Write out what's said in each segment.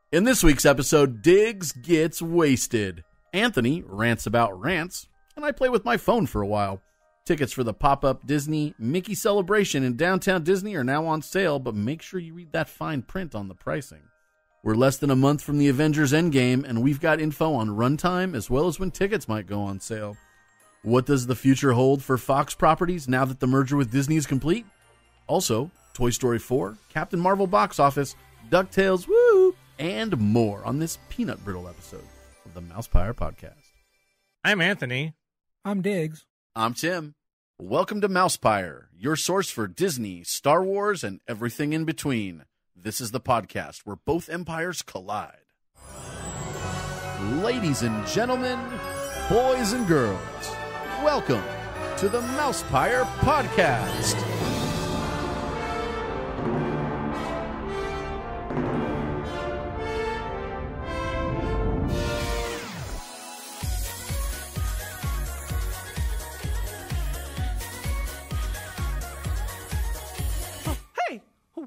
In this week's episode, Diggs gets wasted. Anthony rants about rants, and I play with my phone for a while. Tickets for the pop-up Disney Mickey celebration in downtown Disney are now on sale, but make sure you read that fine print on the pricing. We're less than a month from the Avengers Endgame, and we've got info on runtime as well as when tickets might go on sale. What does the future hold for Fox properties now that the merger with Disney is complete? Also, Toy Story 4, Captain Marvel box office, DuckTales, woo, and more on this peanut brittle episode of the MousePIRE Podcast. I'm Anthony. I'm Diggs. I'm Tim. Welcome to MousePIRE, your source for Disney, Star Wars, and everything in between. This is the podcast where both empires collide. Ladies and gentlemen, boys and girls, welcome to the MousePIRE Podcast.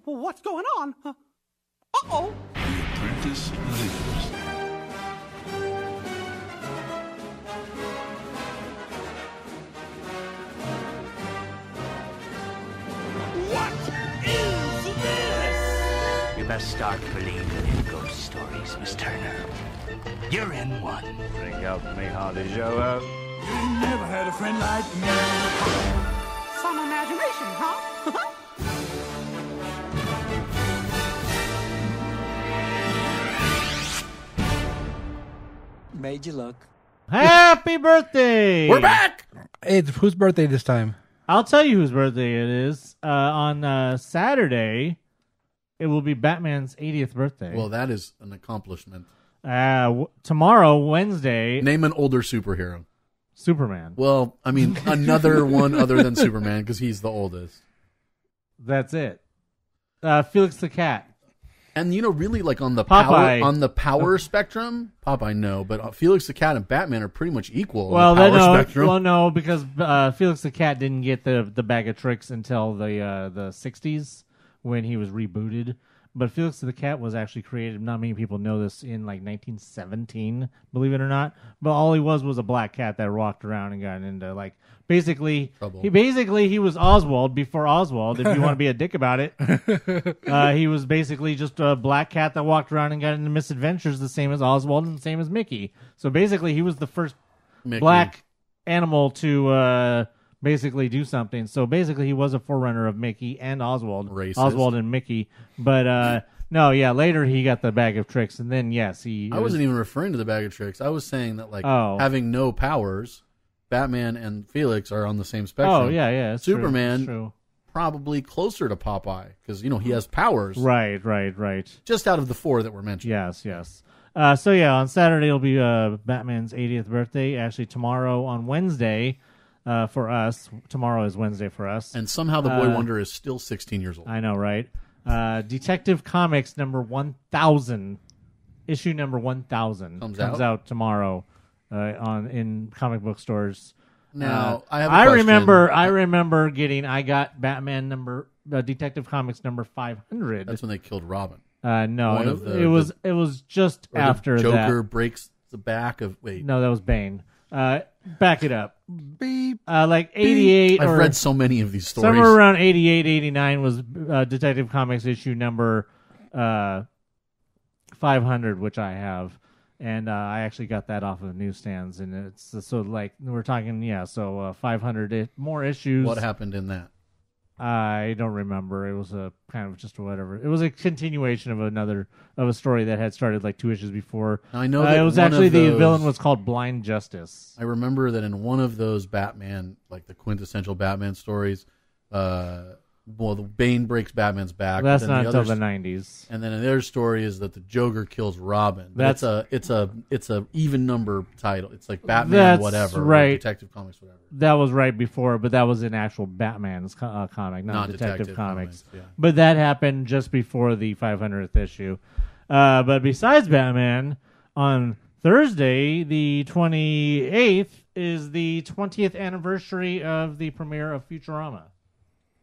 What's going on? Uh-oh. The apprentice lives. What is this? You best start believing in ghost stories, Miss Turner. You're in one. Think out me how to show up. You never had a friend like me. Some imagination, huh? Made you look. Happy birthday! We're back! It's whose birthday this time? I'll tell you whose birthday it is. On Saturday, it will be Batman's 80th birthday. Well, that is an accomplishment. Tomorrow, Wednesday, Name an older superhero. Superman. Well, I mean, another one other than Superman, because he's the oldest. That's it. Felix the Cat. And you know, really, like on the Popeye. power spectrum, Popeye no, but Felix the Cat and Batman are pretty much equal Well, on the power spectrum. Well, no, because Felix the Cat didn't get the bag of tricks until the 60s when he was rebooted. But Felix the Cat was actually created, not many people know this, in like 1917, believe it or not. But all he was a black cat that walked around and got into like basically Trouble. He was Oswald before Oswald, if you want to be a dick about it. He was basically just a black cat that walked around and got into misadventures, the same as Oswald and the same as Mickey. So basically he was the first Mickey. black animal to basically do something. So basically he was a forerunner of Mickey and Oswald. Racist. Oswald and Mickey. But no, yeah, later he got the bag of tricks, and then yes, I wasn't even referring to the bag of tricks. I was saying that like having no powers, Batman and Felix are on the same spectrum. Oh yeah, it's Superman true. Probably closer to Popeye because he has powers. Right. Just out of the four that were mentioned. Yes. So yeah, on Saturday it'll be Batman's 80th birthday. Actually, tomorrow on Wednesday. For us, tomorrow is Wednesday for us. And somehow the Boy Wonder is still 16 years old. I know, right? Detective Comics number 1000, issue number 1000 comes out tomorrow in comic book stores. Now, I have a question. I remember I got Batman Detective Comics number 500. That's when they killed Robin. No, it was just after Joker that. Joker breaks the back of No, that was Bane. Back it up. Beep. Like 88 I've read so many of these stories. Somewhere around 88, 89 was Detective Comics issue number 500, which I have. And I actually got that off of the newsstands. And it's so like we're talking, 500 more issues. What happened in that? I don't remember. It was a kind of just whatever. It was a continuation of a story that had started like 2 issues before. Now, I know that it was actually the villain was called Blind Justice. I remember that in one of those Batman, like the quintessential Batman stories, the Bane breaks Batman's back. That's not until the 90s. And then another story is that the Joker kills Robin. It's a even number title. It's like Batman whatever, right. Or Detective Comics whatever. That was right before, but that was an actual Batman's comic, not Detective Comics. Yeah. But that happened just before the 500th issue. But besides Batman, on Thursday, the 28th, is the 20th anniversary of the premiere of Futurama.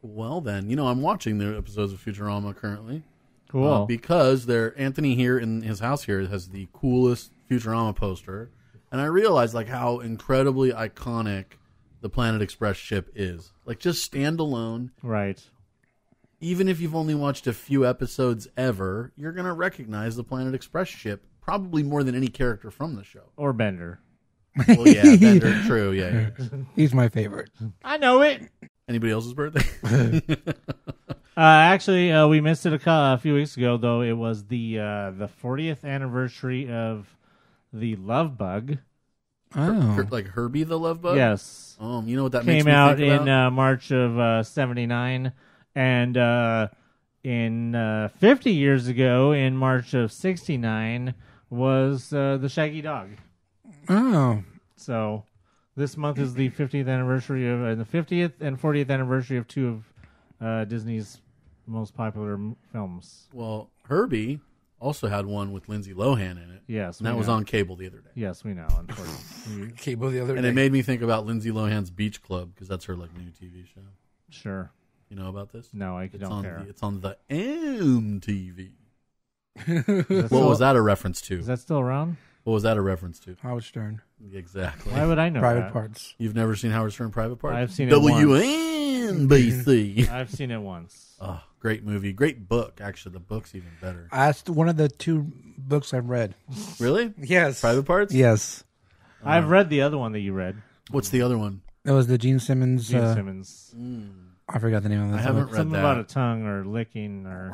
Well, then, I'm watching the episodes of Futurama currently. Cool. Because Anthony here in his house here has the coolest Futurama poster. And I realized like how incredibly iconic the Planet Express ship is. Like just standalone. Right. Even if you've only watched a few episodes ever, you're going to recognize the Planet Express ship probably more than any character from the show. Or Bender. Well, yeah, Bender, true, yeah. He's my favorite. I know it. Anybody else's birthday? Actually, we missed it a few weeks ago, though. It was the 40th anniversary of the Love Bug. Oh. Like Herbie the Love Bug? Yes. You know what that makes Came me out think about? in March of 79. And in 50 years ago, in March of 69, was the Shaggy Dog. Oh. So this month is the 50th anniversary of the 50th and 40th anniversary of two of Disney's most popular films. Well, Herbie also had one with Lindsay Lohan in it. Yes, And that was on cable the other day. Yes, we know. Unfortunately, Cable the other And day. it made me think about Lindsay Lohan's Beach Club because that's her like new TV show. sure. You know about this? No, I don't care. It's on the MTV. What What was that a reference to? Is that still around? What was that a reference to? Howard Stern. Exactly. Why would I know Private that? Parts. You've never seen Howard Stern Private Parts? I've seen it once. WNBC. I've seen it once. Oh, great movie. Great book, actually. The book's even better. That's one of the two books I've read. Really? Yes. Private Parts? Yes. I've read the other one that you read. What's the other one? That was the Gene Simmons. Gene Simmons. I forgot the name of this. I haven't read Something that. about a tongue or licking or.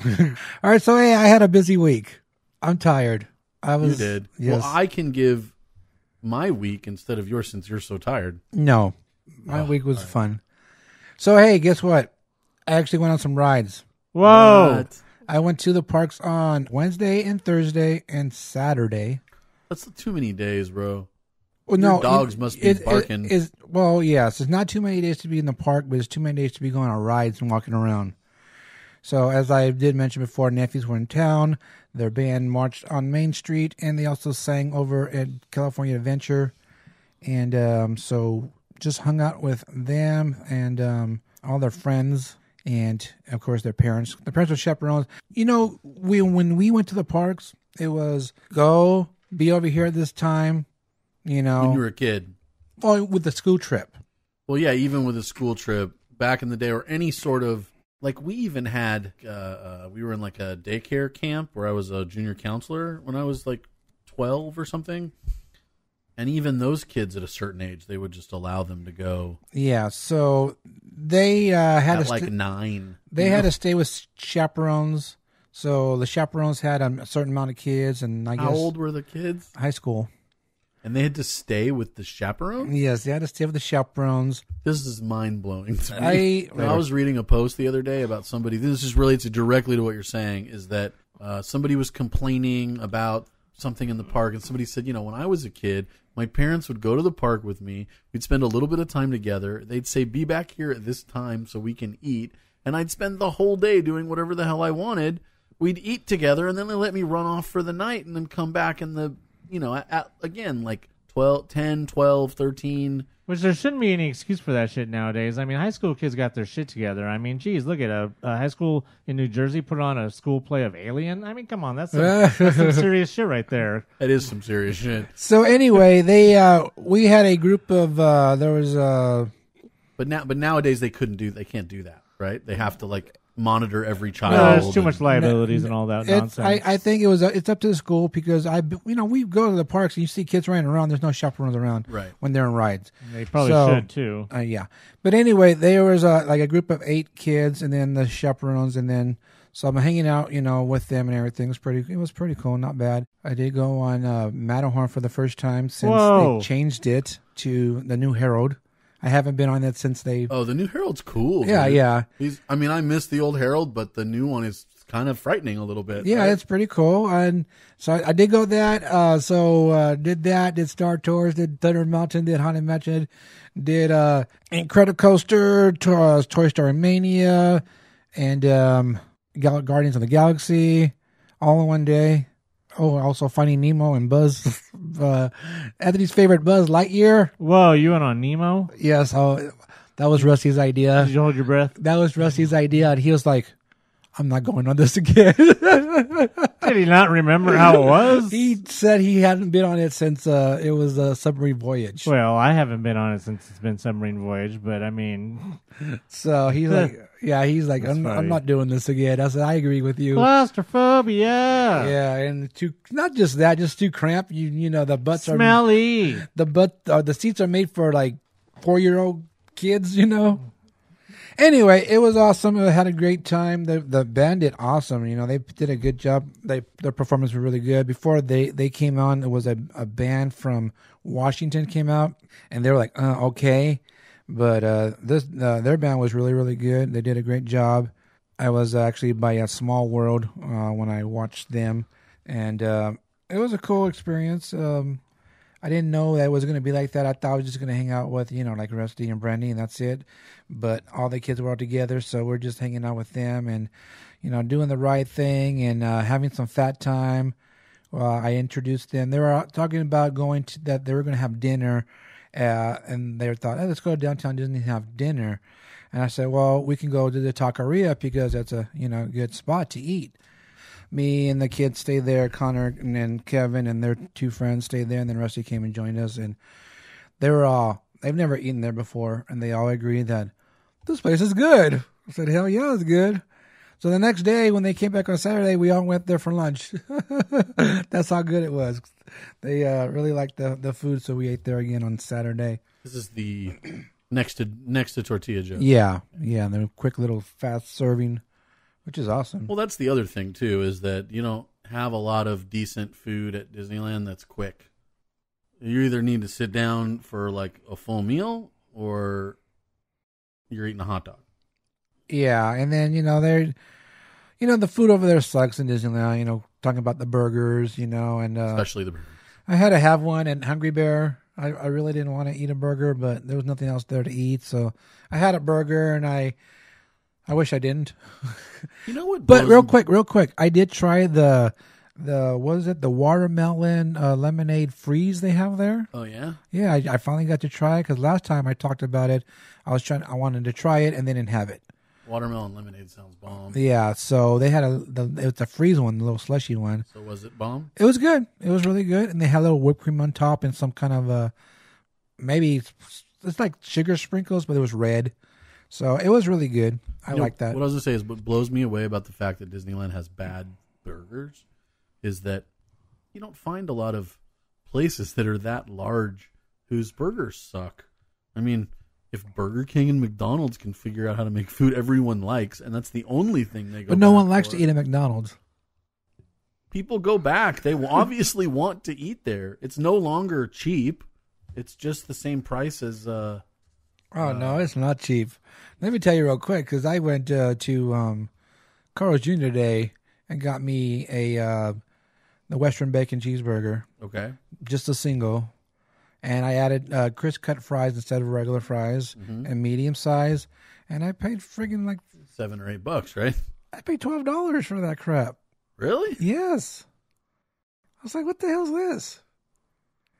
All right, so hey, I had a busy week. I'm tired. You did. Yes. Well, I can give my week instead of yours since you're so tired. No, my week was fun. So hey, guess what? I actually went on some rides. Whoa! What? I went to the parks on Wednesday and Thursday and Saturday. That's too many days, bro. Well, Your no, dogs must be barking. Well, yes, it's not too many days to be in the park, but it's too many days to be going on rides and walking around. So, as I did mention before, nephews were in town. Their band marched on Main Street, and they also sang over at California Adventure. And so, just hung out with them and all their friends, and of course, their parents. The parents were chaperones. You know, when we went to the parks, it was go be over here at this time. You know, When you were a kid. well, with the school trip. Well, yeah, even with a school trip back in the day or any sort of, like we even had, we were in like a daycare camp where I was a junior counselor when I was like 12 or something. And even those kids at a certain age, they would just allow them to go Yeah, so they had at to like 9. they had to stay with chaperones. So the chaperones had a certain amount of kids, and I guess How old were the kids? high school. And they had to stay with the chaperone? Yes, they had to stay with the chaperones. This is mind-blowing to me. I I was reading a post the other day about somebody, this just relates directly to what you're saying, is that somebody was complaining about something in the park, and somebody said, you know, when I was a kid, my parents would go to the park with me, we'd spend a little bit of time together, they'd say, be back here at this time so we can eat, and I'd spend the whole day doing whatever the hell I wanted. We'd eat together, and then they let me run off for the night, and then come back in the, you know, again, like 10, 12, 13. Which there shouldn't be any excuse for that shit nowadays. I mean, high school kids got their shit together. I mean, geez, look at a high school in New Jersey put on a school play of Alien. I mean, come on, that's some serious shit right there. That is some serious shit. So anyway, we had a group of there was But nowadays they can't do that, right? They have to like monitor every child. No, there's too much liabilities and all that nonsense. I think it's up to the school because we go to the parks and you see kids running around. There's no chaperones around Right. when they're in rides. They probably should too. Yeah, but anyway, there was like a group of 8 kids, and then the chaperones, and then so I'm hanging out, with them and everything. It was pretty cool, not bad. I did go on Matterhorn for the first time since Whoa. they changed it to the new Herald. I haven't been on that since they. Oh, the new Herald's cool. Yeah, dude. yeah. I miss the old Herald, but the new one is kind of frightening a little bit. Yeah, right? it's pretty cool. And so I did go that. Did that, did Star Tours, did Thunder Mountain, did Haunted Mansion, did Incredicoaster, Toy Story Mania, and Guardians of the Galaxy, all in one day. Oh, also Finding Nemo and Buzz. Anthony's favorite, Buzz Lightyear. Whoa, you went on Nemo? Yes, that was Rusty's idea. Did you hold your breath? That was Rusty's idea, and he was like, I'm not going on this again. Did he not remember how it was? He said he hadn't been on it since it was a submarine voyage. Well, I haven't been on it since it's been submarine voyage, but I mean, So he's like, I'm not doing this again. I said, I agree with you. claustrophobia. Yeah, and not just that, just too cramped. You know, the butts Smelly. the seats are made for like 4-year-old kids. You know. Anyway, it was awesome. I had a great time. The band did awesome. You know, they did a good job. Their performance was really good. Before they came on, it was a band from Washington came out, and they were like, okay. But their band was really, really good. They did a great job. I was actually by a Small World when I watched them, and it was a cool experience. I didn't know that it was going to be like that. I thought I was just going to hang out with, like Rusty and Brandy, and that's it. But all the kids were all together, so we're just hanging out with them and, doing the right thing and having some fat time. I introduced them. They were talking about that they were going to have dinner, and they thought, let's go to downtown Disney and have dinner. And I said, well, we can go to the taqueria because that's a good spot to eat. Me and the kids stayed there. Connor and then Kevin and their 2 friends stayed there, and then Rusty came and joined us. And they've never eaten there before, and they all agreed that this place is good. I said, hell yeah, it's good. So the next day when they came back on Saturday, we all went there for lunch. That's how good it was. They really liked the food, so we ate there again on Saturday. This is the next to Tortilla Joe. Yeah. They're quick little fast serving, which is awesome. Well, that's the other thing, too, is that you don't have a lot of decent food at Disneyland that's quick. You either need to sit down for like a full meal or you're eating a hot dog. Yeah, and then, the food over there sucks in Disneyland, talking about the burgers, and... Especially the burgers. I had to have one at Hungry Bear. I really didn't want to eat a burger, but there was nothing else there to eat, so I had a burger, and I wish I didn't. You know what? But real quick, I did try the watermelon lemonade freeze they have there. Oh yeah, yeah. I finally got to try it because last time I talked about it, I wanted to try it and they didn't have it. Watermelon lemonade sounds bomb. Yeah, so they had it's a freeze one, the little slushy one. So was it bomb? It was good. It was really good, and they had a little whipped cream on top and some kind of maybe it's like sugar sprinkles, but it was red. So it was really good. I like that. What I was going to say is what blows me away about the fact that Disneyland has bad burgers is that you don't find a lot of places that are that large whose burgers suck. I mean, if Burger King and McDonald's can figure out how to make food everyone likes, and that's the only thing they go But no back one likes for, to eat at McDonald's. People go back. They obviously want to eat there. It's no longer cheap. It's just the same price as... no, it's not cheap. Let me tell you real quick, because I went to Carl's Jr. today and got me the Western Bacon Cheeseburger. Okay. Just a single. And I added crisp cut fries instead of regular fries and medium size. And I paid friggin' like... $7 or $8, right? I paid $12 for that crap. Really? Yes. I was like, what the hell is this?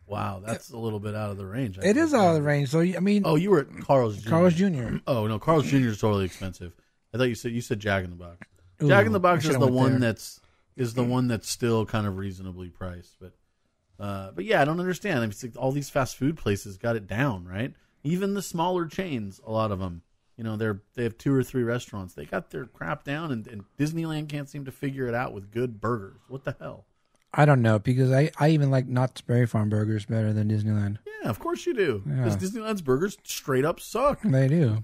Wow, that's a little bit out of the range. It is out of the range. So, I mean... Oh, you were at Carl's Jr. Carl's Jr. Oh, no, Carl's Jr. is totally expensive. I thought you said Jack in the Box. Jack in the Box is the one that's still kind of reasonably priced. But yeah, I don't understand. I mean, it's like all these fast food places got it down, right? Even the smaller chains, a lot of them, they have 2 or 3 restaurants. They got their crap down, and Disneyland can't seem to figure it out with good burgers. What the hell? I don't know, because I even like Knott's Berry Farm burgers better than Disneyland. Yeah, of course you do. Because Disneyland's burgers straight up suck. They do.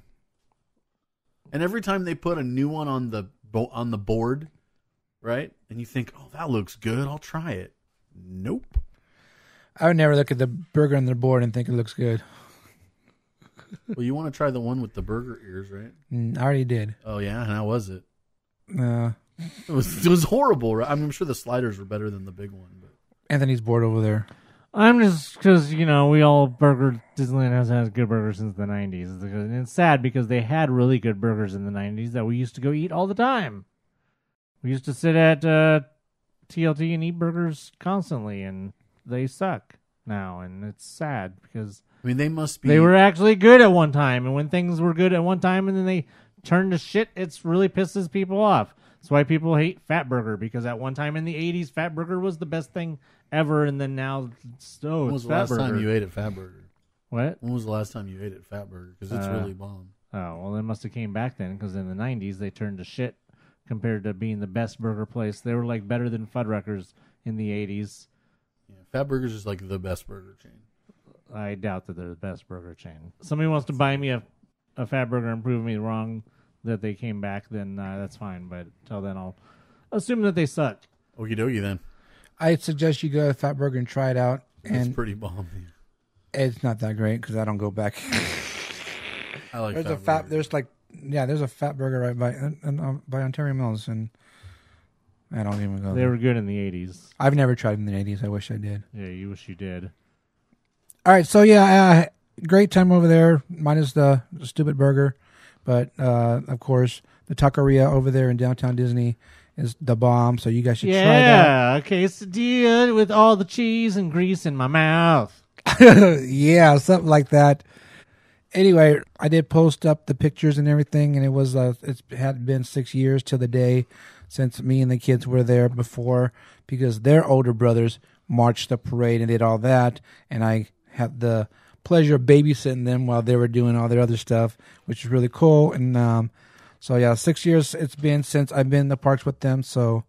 And every time they put a new one on the board, right? And you think, oh, that looks good. I'll try it. Nope. I would never look at the burger on the board and think it looks good. Well, you want to try the one with the burger ears, right? I already did. Oh, yeah? And how was it? It was horrible, right? I'm sure the sliders were better than the big one. But Anthony's bored over there. I'm just, because, Disneyland has had good burgers since the 90s. And it's sad because they had really good burgers in the 90s that we used to go eat all the time. We used to sit at TLT and eat burgers constantly, and they suck now, and it's sad because they were actually good at one time, and when things were good at one time and then they turn to shit, it really pisses people off. That's why people hate Fatburger, because at one time in the 80s, Fatburger was the best thing ever, and then now, When was the last time you ate at Fatburger? What? When was the last time you ate at Fatburger? Because it's really bomb. Oh, well, they must have came back then, because in the 90s, they turned to shit compared to being the best burger place. They were like better than Fuddruckers in the 80s. Yeah, Fatburger's is like the best burger chain. I doubt that they're the best burger chain. Somebody wants to buy me a Fatburger and prove me wrong that they came back, then that's fine. But until then, I'll assume that they suck. Okie dokie then. I suggest you go to Fatburger and try it out. It's And pretty bomb. it's not that great because I don't go back. I like There's Fatburger. there's a Fatburger right by Ontario Mills, and I don't even go They there. were good in the 80s. I've never tried them in the 80s. I wish I did. Yeah, you wish you did. All right, so great time over there, minus the stupid burger. But, of course, the taqueria over there in downtown Disney is the bomb, so you guys should try that. Yeah, quesadilla with all the cheese and grease in my mouth. Yeah, something like that. Anyway, I did post up the pictures and everything, and it had been 6 years to the day since me and the kids were there before, because their older brothers marched the parade and did all that, and I had the pleasure of babysitting them while they were doing all their other stuff, which is really cool. And so yeah, 6 years it's been since I've been in the parks with them, so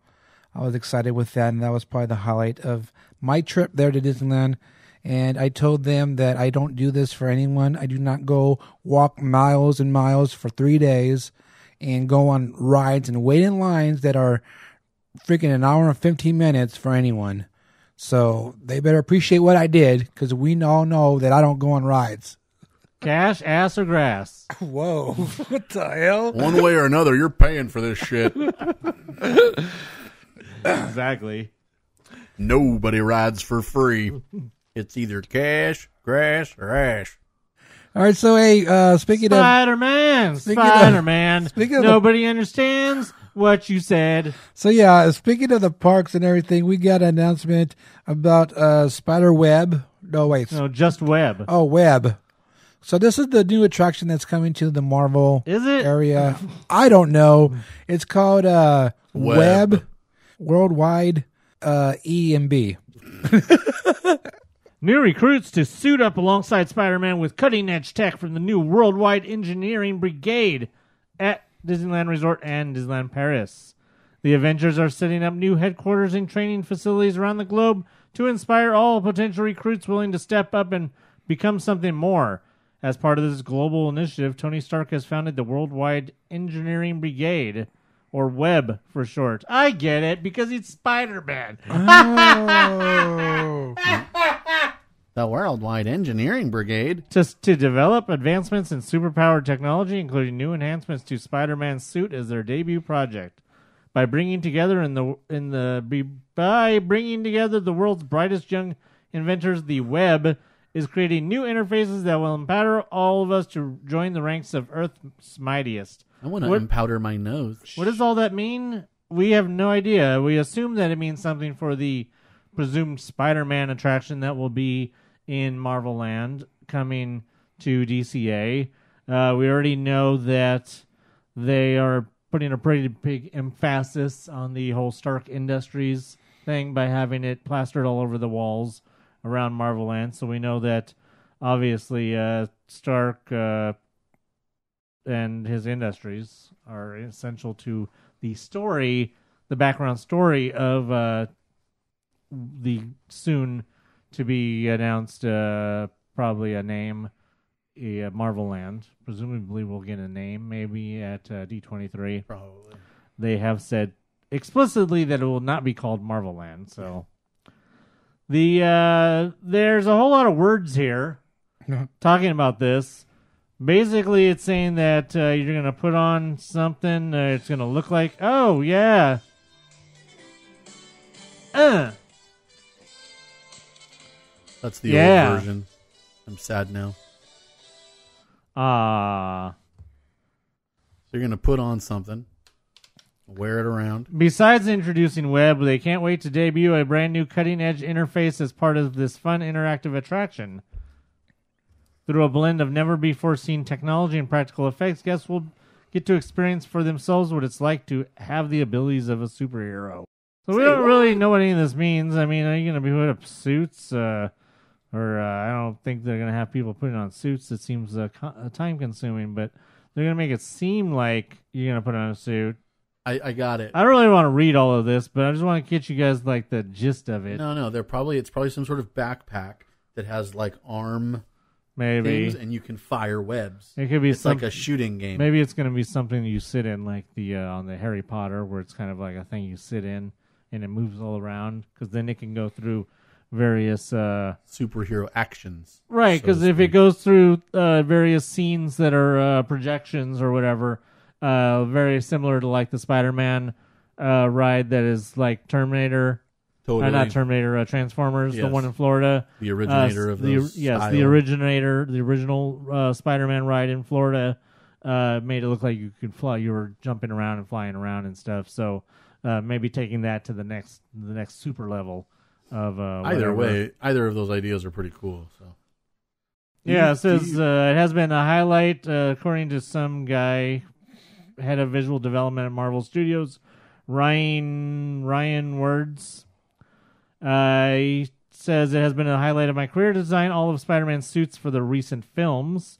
I was excited with that, and that was probably the highlight of my trip there to Disneyland. And I told them that I don't do this for anyone. I do not go walk miles and miles for 3 days and go on rides and wait in lines that are freaking an hour and 15 minutes for anyone. So they better appreciate what I did, because we all know that I don't go on rides. Cash, ass, or grass? Whoa, what the hell? One way or another, you're paying for this shit. Exactly. Nobody rides for free. It's either cash, grass, or ash. All right, so hey, speaking of Spider-Man. speaking of Nobody understands what you said. So yeah, speaking of the parks and everything, we got an announcement about Spider Web. No, wait. No, just Web. Oh, Web. So this is the new attraction that's coming to the Marvel Is it? area. I don't know. It's called Web Worldwide EMB. New recruits to suit up alongside Spider-Man with cutting-edge tech from the new Worldwide Engineering Brigade at Disneyland Resort and Disneyland Paris. The Avengers are setting up new headquarters and training facilities around the globe to inspire all potential recruits willing to step up and become something more. As part of this global initiative, Tony Stark has founded the Worldwide Engineering Brigade, or WEB for short. I get it, because it's Spider-Man. Oh. The Worldwide Engineering Brigade. To develop advancements in superpowered technology, including new enhancements to Spider-Man's suit as their debut project. By bringing together the world's brightest young inventors, the Web is creating new interfaces that will empower all of us to join the ranks of Earth's mightiest. I want to powder my nose. What does all that mean? We have no idea. We assume that it means something for the presumed Spider-Man attraction that will be in Marvel Land coming to DCA. We already know that they are putting a pretty big emphasis on the whole Stark Industries thing by having it plastered all over the walls around Marvel Land. So we know that obviously Stark and his industries are essential to the story, the background story of the soon to be announced probably a name, Marvel Land. Presumably we'll get a name maybe at D23. Probably. They have said explicitly that it will not be called Marvel Land. So there's a whole lot of words here talking about this. Basically, it's saying that you're going to put on something. It's going to look like, oh, yeah. That's the old version. I'm sad now. So you're going to put on something, wear it around. Besides introducing Web, they can't wait to debut a brand new cutting-edge interface as part of this fun interactive attraction. Through a blend of never-before-seen technology and practical effects, guests will get to experience for themselves what it's like to have the abilities of a superhero. So we don't really know what any of this means. I mean, are you going to be putting up suits? I don't think they're going to have people putting on suits. It seems time consuming, but they're going to make it seem like you're going to put on a suit. I got it. I don't really want to read all of this, but I just want to get you guys like the gist of it. No, it's probably some sort of backpack that has like arm maybe things, and you can fire webs. It could be like a shooting game. Maybe it's going to be something you sit in, like the on the Harry Potter, where it's kind of like a thing you sit in and it moves all around, because then it can go through various superhero actions. Right, because if it goes through various scenes that are projections or whatever. Very similar to like the Spider-Man ride that is like Terminator. Totally. Not Terminator, Transformers, yes. The one in Florida. The originator of those. Yes, the original Spider-Man ride in Florida made it look like you could fly. You were jumping around and flying around and stuff. So maybe taking that to the next super level of either way, either of those ideas are pretty cool. So. Yeah, it says it has been a highlight according to some guy, head of visual development at Marvel Studios, Ryan Words. He says it has been a highlight of my career to design all of Spider-Man's suits for the recent films.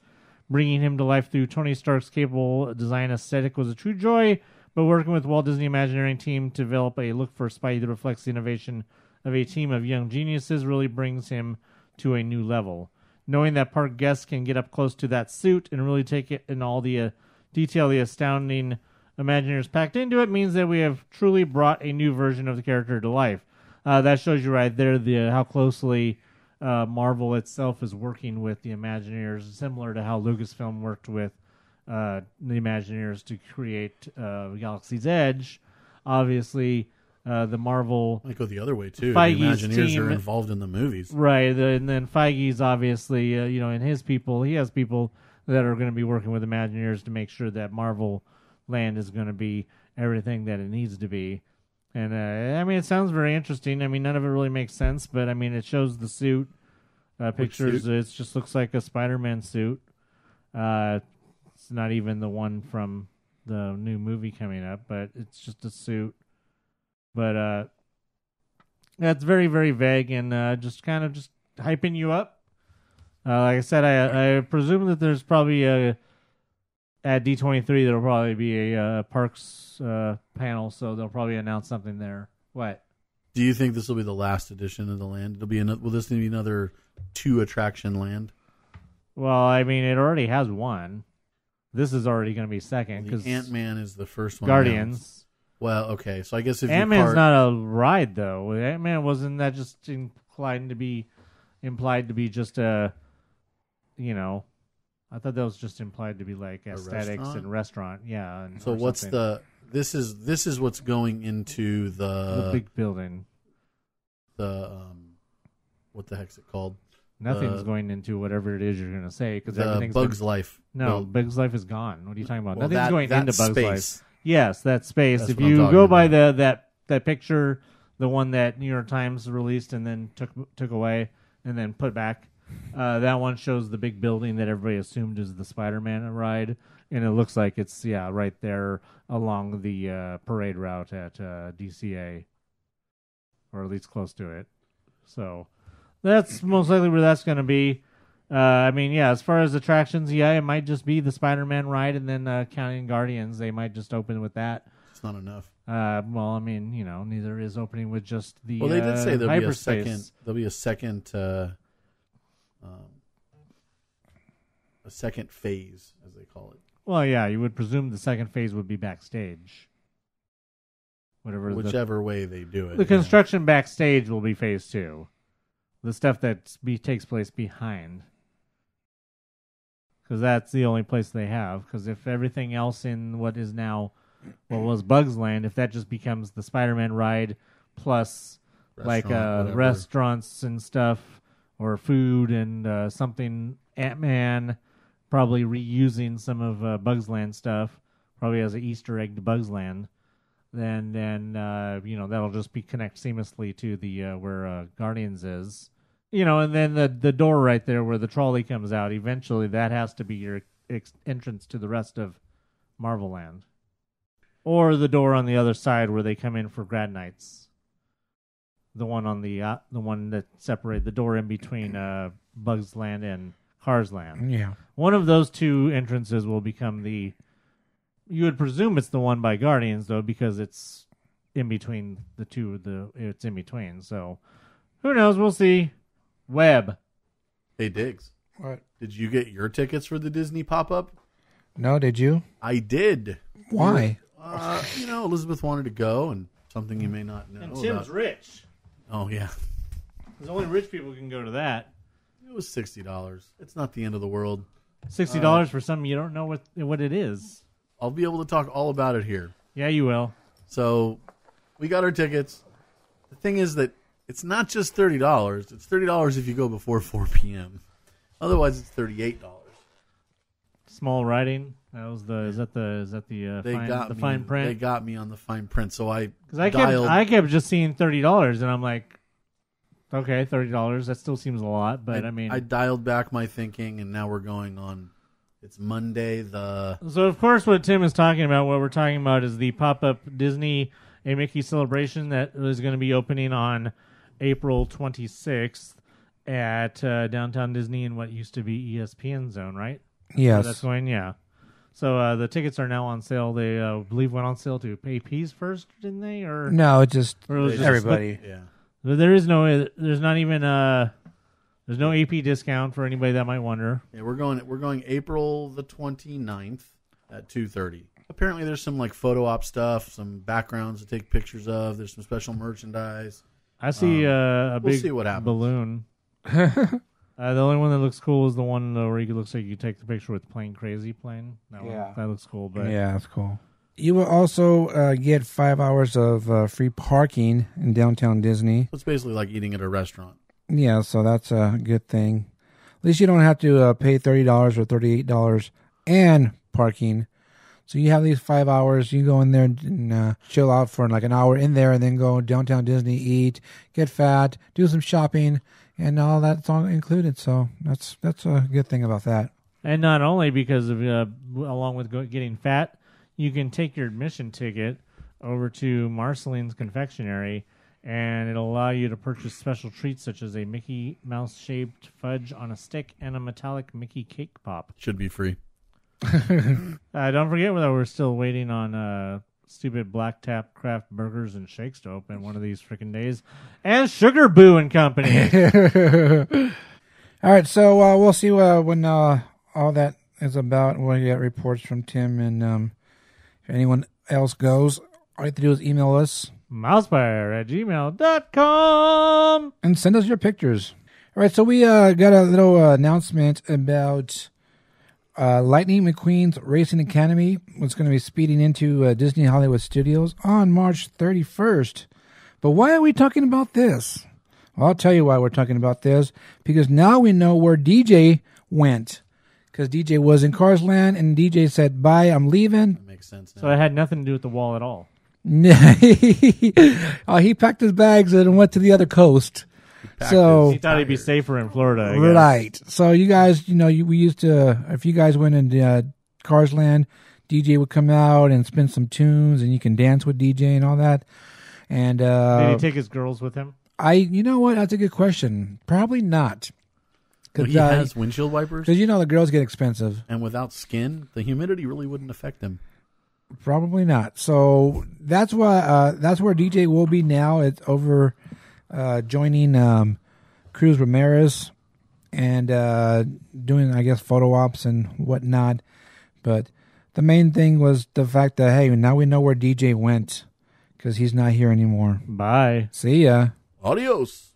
Bringing him to life through Tony Stark's capable design aesthetic was a true joy, but working with Walt Disney Imagineering team to develop a look for Spidey that reflects the innovation of a team of young geniuses really brings him to a new level. Knowing that park guests can get up close to that suit and really take it in all the detail the astounding Imagineers packed into it means that we have truly brought a new version of the character to life. That shows you right there how closely Marvel itself is working with the Imagineers, similar to how Lucasfilm worked with the Imagineers to create Galaxy's Edge. Obviously, the Marvel... Might go the other way, too. Feige's the Imagineers team, are involved in the movies. Right, and then Feige's obviously, and his people, he has people that are going to be working with Imagineers to make sure that Marvel Land is going to be everything that it needs to be. And, it sounds very interesting. I mean, none of it really makes sense, but, it shows the suit pictures. It just looks like a Spider-Man suit. It's not even the one from the new movie coming up, but it's just a suit. But that's very, very vague and just kind of just hyping you up. Like I said, I presume that there's probably at D23 there'll probably be a parks panel, so they'll probably announce something there. What? Do you think this will be the last edition of the land? Will this be another 2 attraction land? Well, it already has one. This is already going to be second because Ant-Man is the first one. Guardians. Announced. Well, okay, so I guess if Ant-Man's not a ride though. Ant-Man wasn't that just implied to be just a. I thought that was just implied to be like aesthetics and restaurant. Yeah. So what's something. This is what's going into the big building. What the heck's it called? Nothing's going into whatever it is you're going to say because everything's Bugs Life. No, Bugs Life is gone. What are you talking about? Well, Nothing's going into Bugs space. Life. Yes, that space. That's if you go about. by that picture, the one that New York Times released and then took away and then put back, that one shows the big building that everybody assumed is the Spider-Man ride, and it looks like it's right there along the parade route at DCA, or at least close to it. So that's most likely where that's going to be. As far as attractions, it might just be the Spider-Man ride, and then counting Guardians, they might just open with that. It's not enough. Neither is opening with just the Well, they did say there'll hyperspace. be a second phase, as they call it. Well, yeah, you would presume the second phase would be backstage. Whichever way they do it. The construction backstage will be phase 2. The stuff that takes place behind. Because that's the only place they have. Because if everything else in what was Bugs Land, if that just becomes the Spider-Man ride plus restaurants and stuff, or food and something, Ant-Man probably reusing some of Bugs Land stuff, probably as an Easter egg to Bugs Land, then that'll just be connect seamlessly to the where Guardians is. And then the door right there where the trolley comes out, eventually that has to be your entrance to the rest of Marvel Land. Or the door on the other side where they come in for grad nights. The one on the one that separates the door in between Bugs Land and Cars Land. Yeah. One of those two entrances will become the... You would presume it's the one by Guardians, though, because it's in between the two. It's in between, so who knows? We'll see. Webb. Hey, Diggs. What? Did you get your tickets for the Disney pop-up? No, did you? I did. Why? Elizabeth wanted to go, and something you may not know. And Tim's rich. Oh, yeah. There's only rich people can go to that. It was $60. It's not the end of the world. $60 for something you don't know what it is. I'll be able to talk all about it here. Yeah, you will. So we got our tickets. The thing is that it's not just $30. It's $30 if you go before 4 p.m. Otherwise, it's $38. Small writing. Is that the fine print? They got me on the fine print. So I kept just seeing $30, and I'm like, okay, $30. That still seems a lot, but I dialed back my thinking, and now we're going on. It's Monday. So of course, what Tim is talking about, what we're talking about, is the pop-up Disney A Mickey celebration that is going to be opening on April 26th at Downtown Disney in what used to be ESPN Zone, right? Yes. That's going, yeah. So the tickets are now on sale. They believe went on sale to APs first, didn't they? Or no, it was just everybody. Yeah. There's no AP discount for anybody that might wonder. Yeah, we're going April the 29th at 2:30. Apparently there's some like photo op stuff, some backgrounds to take pictures of. There's some special merchandise. I see we'll big see what happens. balloon. The only one that looks cool is the one where it looks like you take the picture with Plane Crazy plane. That looks cool. But yeah, that's cool. You will also get 5 hours of free parking in downtown Disney. It's basically like eating at a restaurant. Yeah, so that's a good thing. At least you don't have to pay $30 or $38 and parking. So you have these 5 hours. You go in there and chill out for like an hour in there, and then go downtown Disney, eat, get fat, do some shopping, and all that's all included. So that's a good thing about that. And not only because of along with getting fat, you can take your admission ticket over to Marceline's Confectionery, and it'll allow you to purchase special treats such as a Mickey Mouse-shaped fudge on a stick and a metallic Mickey cake pop. Should be free. Don't forget that we're still waiting on stupid Black Tap Craft Burgers and Shakes to open one of these freaking days. And Sugar Boo and Company. All right, so we'll see when all that is about. We'll get reports from Tim, and if anyone else goes, all you have to do is email us. MousePIRE@gmail.com. And send us your pictures. All right, so we got a little announcement about Lightning McQueen's Racing Academy. What's going to be speeding into Disney Hollywood Studios on March 31st. But why are we talking about this? Well, I'll tell you why we're talking about this. Because now we know where DJ went. Because DJ was in Cars Land, and DJ said, bye, I'm leaving. That makes sense now. So it had nothing to do with the wall at all. He packed his bags and went to the other coast. He thought he'd be safer in Florida, I guess. Right. So you guys, we used to, if you guys went into Cars Land, DJ would come out and spin some tunes, and you can dance with DJ and all that. And did he take his girls with him? You know what? That's a good question. Probably not. Well, he has windshield wipers. Because the girls get expensive. And without skin, the humidity really wouldn't affect him. Probably not. So that's why that's where DJ will be now. It's over joining Cruz Ramirez and doing, I guess, photo ops and whatnot. But the main thing was the fact that, hey, now we know where DJ went because he's not here anymore. Bye. See ya. Adios.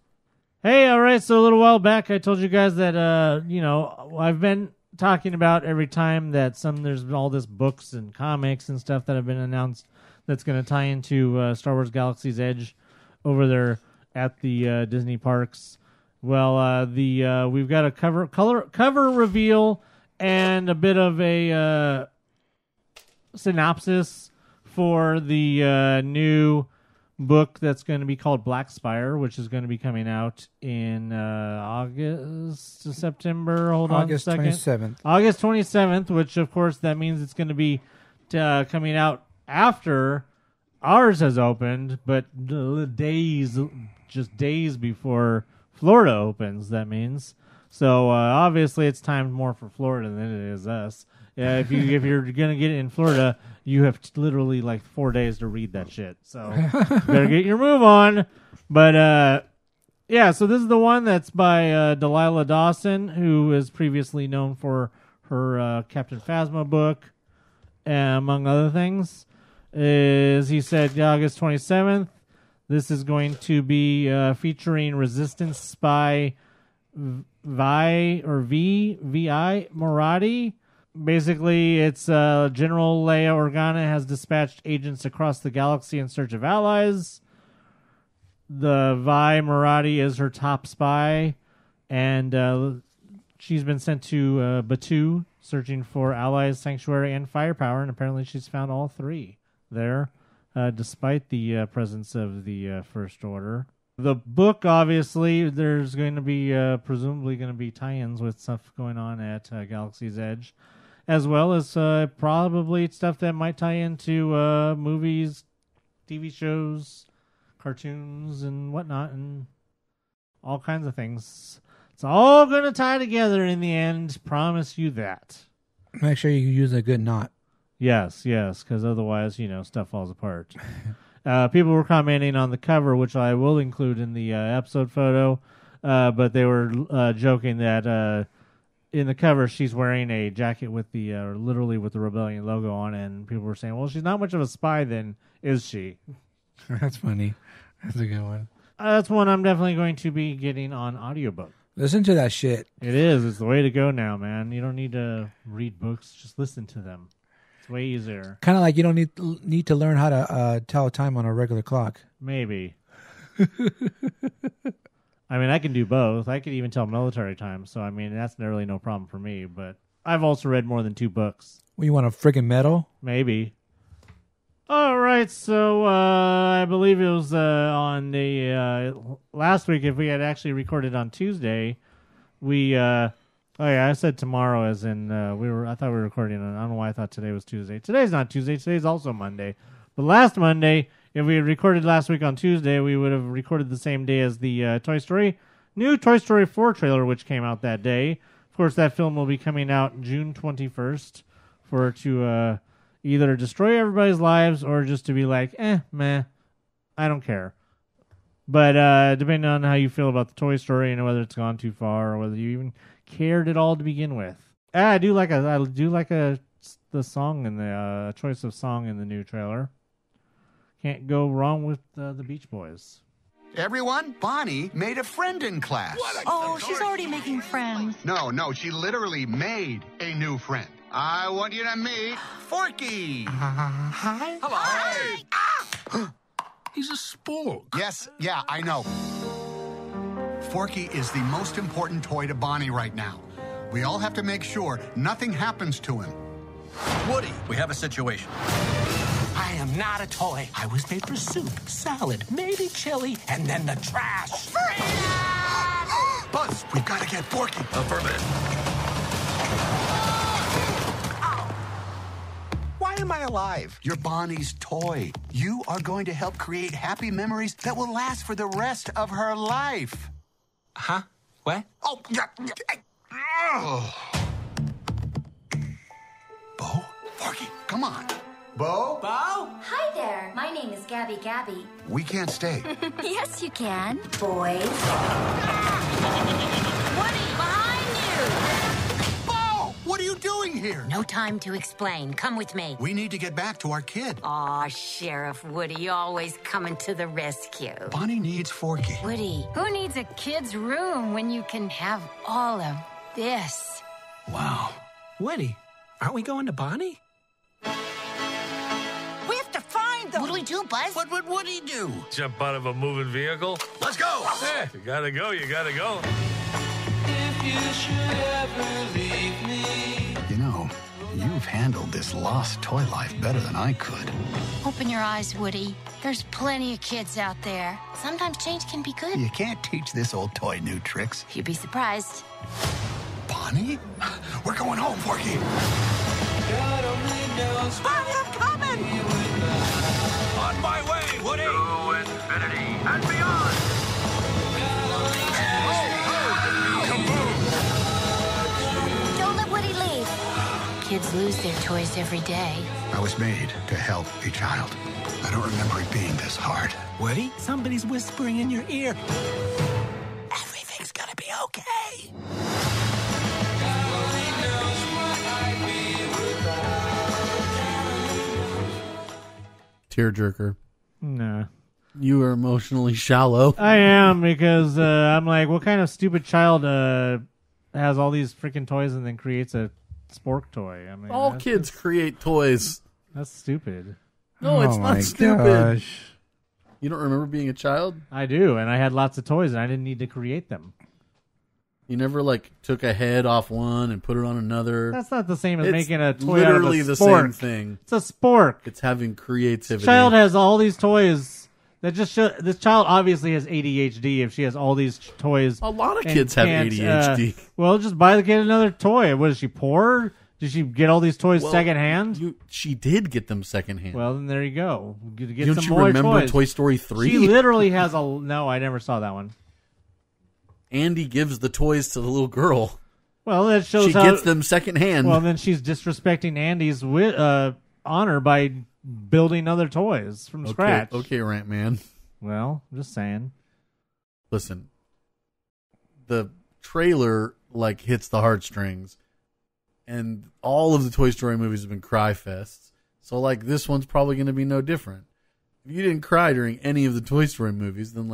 Hey, all right. So a little while back, I told you guys that I've been talking about every time that there's all this books and comics and stuff that have been announced that's going to tie into Star Wars Galaxy's Edge over there at the Disney parks. Well, we've got a cover reveal and a bit of a synopsis for the new book that's going to be called Black Spire, which is going to be coming out in August to September. Hold on a second. August 27th. August 27th, which of course that means it's going to be coming out after ours has opened, but just days before Florida opens, that means. So obviously it's timed more for Florida than it is us. If you're going to get it in Florida, you have literally like 4 days to read that shit. So you better get your move on. But yeah, so this is the one that's by Delilah Dawson, who is previously known for her Captain Phasma book, among other things. As he said, August 27th, this is going to be featuring Resistance spy Vi Moradi. Basically, it's General Leia Organa has dispatched agents across the galaxy in search of allies. The Vi Moradi is her top spy, and she's been sent to Batuu, searching for allies, sanctuary, and firepower, and apparently she's found all three there, despite the presence of the First Order. The book, obviously, there's going to be presumably going to be tie-ins with stuff going on at Galaxy's Edge, as well as probably stuff that might tie into movies, TV shows, cartoons, and whatnot, and all kinds of things. It's all going to tie together in the end. Promise you that. Make sure you use a good knot. Yes, because otherwise, stuff falls apart. People were commenting on the cover, which I will include in the episode photo, but they were joking that in the cover she's wearing a jacket with literally with the Rebellion logo on it, and people were saying, well, she's not much of a spy then, is she? That's funny. That's a good one. That's one I'm definitely going to be getting on audiobook. Listen to that shit. It is. It's the way to go now, man. You don't need to read books. Just listen to them. It's way easier. Kind of like you don't need to learn how to tell time on a regular clock. Maybe. I mean, I can do both. I could even tell military time. So, I mean, that's really no problem for me. But I've also read more than 2 books. Well, you want a friggin' medal? Maybe. All right. So, I believe it was on the last week, if we had actually recorded on Tuesday, we... Oh yeah, I said tomorrow as in I thought we were recording on, I don't know why I thought today was Tuesday. Today's not Tuesday, today's also Monday. But last Monday, if we had recorded last week on Tuesday, we would have recorded the same day as the new Toy Story 4 trailer, which came out that day. Of course, that film will be coming out June 21st to either destroy everybody's lives or just to be like, meh, I don't care. But depending on how you feel about the Toy Story and whether it's gone too far or whether you even cared at all to begin with. I do like the song and the choice of song in the new trailer. Can't go wrong with the Beach Boys. Everyone, Bonnie made a friend in class. Oh, she's already making friends. No, she literally made a new friend. I want you to meet Forky. Hi. Hello. Hi. Ah! He's a spork. Yes, yeah, I know. Forky is the most important toy to Bonnie right now. We all have to make sure nothing happens to him. Woody, we have a situation. I am not a toy. I was made for soup, salad, maybe chili, and then the trash. Buzz, we've got to get Forky. Affirmative. Why am I alive? You're Bonnie's toy. You are going to help create happy memories that will last for the rest of her life. Huh? What? Oh, yeah. Bo? Forky, come on. Bo? Hi there. My name is Gabby. We can't stay. Yes, you can. Boys. Woody, behind you! Bo! What are you doing here? No time to explain. Come with me. We need to get back to our kid. Aw, Sheriff Woody, always coming to the rescue. Bonnie needs Forky. Woody, who needs a kid's room when you can have all of this? Wow. Woody, aren't we going to Bonnie? We have to find them. What do we do, Buzz? What would Woody do? Jump out of a moving vehicle? Let's go. Yeah, you gotta go. If you should ever leave me. You know, you've handled this lost toy life better than I could. Open your eyes, Woody. There's plenty of kids out there. Sometimes change can be good. You can't teach this old toy new tricks. You'd be surprised. Bonnie? We're going home, Forky. God only I'm coming! On my way, Woody! To infinity and beyond! Don't let Woody leave. Kids lose their toys every day. I was made to help a child. I don't remember it being this hard. Woody, somebody's whispering in your ear. Everything's gonna be okay. Tearjerker. No. You are emotionally shallow. I am, because I'm like, what kind of stupid child has all these freaking toys and then creates a spork toy? I mean, All kids create toys. That's stupid. No, it's my not stupid. gosh. You don't remember being a child? I do, and I had lots of toys, and I didn't need to create them. You never took a head off one and put it on another. That's not the same as It's making a toy literally out of a the spork. same thing. It's a spork. It's having creativity. Child has all these toys that just show. This child obviously has ADHD if she has all these toys. A lot of and kids have can't, ADHD. Well, just buy the kid another toy. What is she, poor? Did she get all these toys Well, secondhand? She did get them secondhand. Well, then there you go. Get Don't some you more remember toys. Toy Story 3? She literally has a. No, I never saw that one. Andy gives the toys to the little girl. Well, that shows she how, gets them secondhand. Well, then she's disrespecting Andy's honor by building other toys from scratch. Okay, Rant Man. Well, I'm just saying. Listen, the trailer hits the heartstrings, and all of the Toy Story movies have been cry fests. So this one's probably going to be no different. If you didn't cry during any of the Toy Story movies, then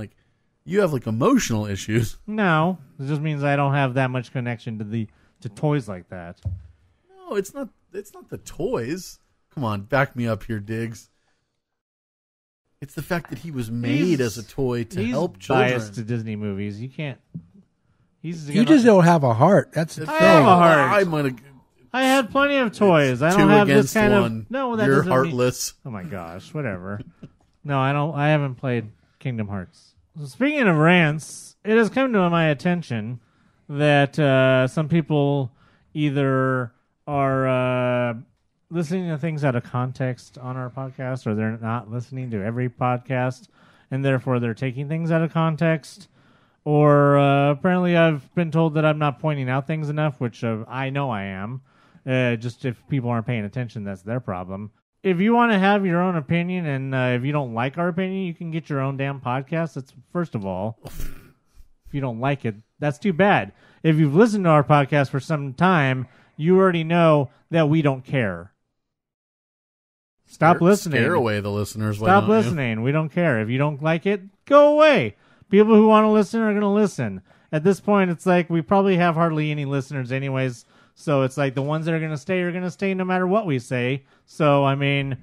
you have emotional issues. No, it just means I don't have that much connection to toys like that. No, it's not. It's not the toys. Come on, back me up here, Diggs. It's the fact that he was made as a toy to help children. He's biased to Disney movies. You can't. You just don't have a heart. That's the I thing. have a heart. I I had plenty of toys. I two don't have this against kind one. of. No, that You're doesn't heartless. Mean, oh my gosh, whatever. No, I don't. I haven't played Kingdom Hearts. So speaking of rants, it has come to my attention that some people either are listening to things out of context on our podcast, or they're not listening to every podcast, and therefore they're taking things out of context. Or apparently I've been told that I'm not pointing out things enough, which I know I am. Just if people aren't paying attention, that's their problem. If you want to have your own opinion, and if you don't like our opinion, you can get your own damn podcast. That's first of all. If you don't like it, that's too bad. If you've listened to our podcast for some time, you already know that we don't care. Stop listening. Scare away the listeners. Stop listening. We don't care. If you don't like it, go away. People who want to listen are going to listen. At this point, it's we probably have hardly any listeners anyways. So it's the ones that are going to stay no matter what we say. So, I mean,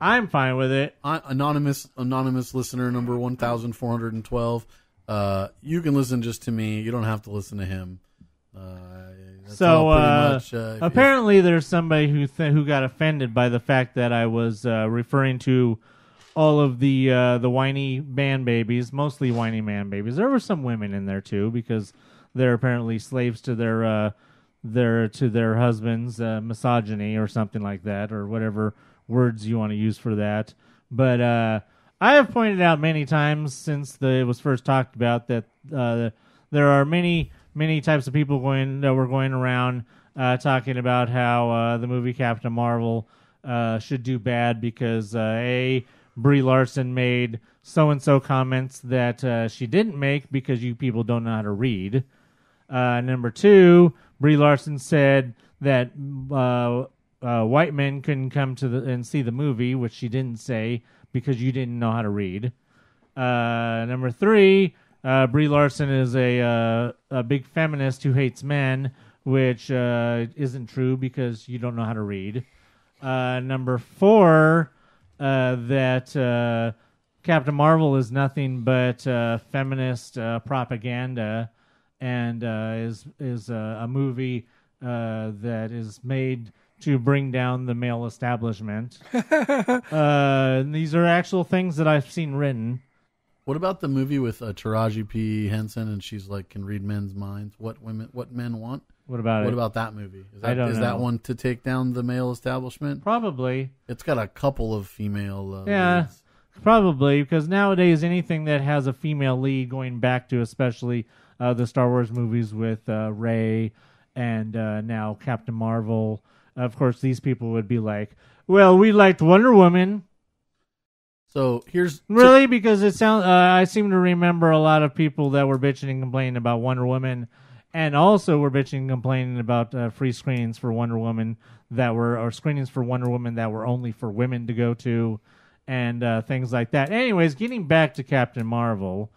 I'm fine with it. Anonymous listener number 1412. You can listen just to me. You don't have to listen to him. Apparently there's somebody who got offended by the fact that I was referring to all of the whiny man babies, mostly whiny man babies. There were some women in there too, because they're apparently slaves to their husbands, misogyny or something like that, or whatever words you want to use for that. But I have pointed out many times since it was first talked about that there are many types of people that were going around talking about how the movie Captain Marvel should do bad because Brie Larson made so-and-so comments that she didn't make because you people don't know how to read. Number 2, Brie Larson said that white men couldn't come and see the movie, which she didn't say because you didn't know how to read. Number 3, Brie Larson is a big feminist who hates men, which isn't true because you don't know how to read. Number 4, that Captain Marvel is nothing but feminist propaganda, and is a movie that is made to bring down the male establishment. These are actual things that I've seen written. What about the movie with Taraji P. Henson and she's like can read men's minds? What men want? What about it? What about that movie? I don't know. Is that one to take down the male establishment? Probably. It's got a couple of female leads. Probably, because nowadays anything that has a female lead, going back to especially the Star Wars movies with Rey and now Captain Marvel, of course these people would be like, well, we liked Wonder Woman. So here's... Really? Because it sounds. I seem to remember a lot of people that were bitching and complaining about Wonder Woman, and also were bitching and complaining about free screenings for Wonder Woman or screenings for Wonder Woman that were only for women to go to, and things like that. Anyways, getting back to Captain Marvel,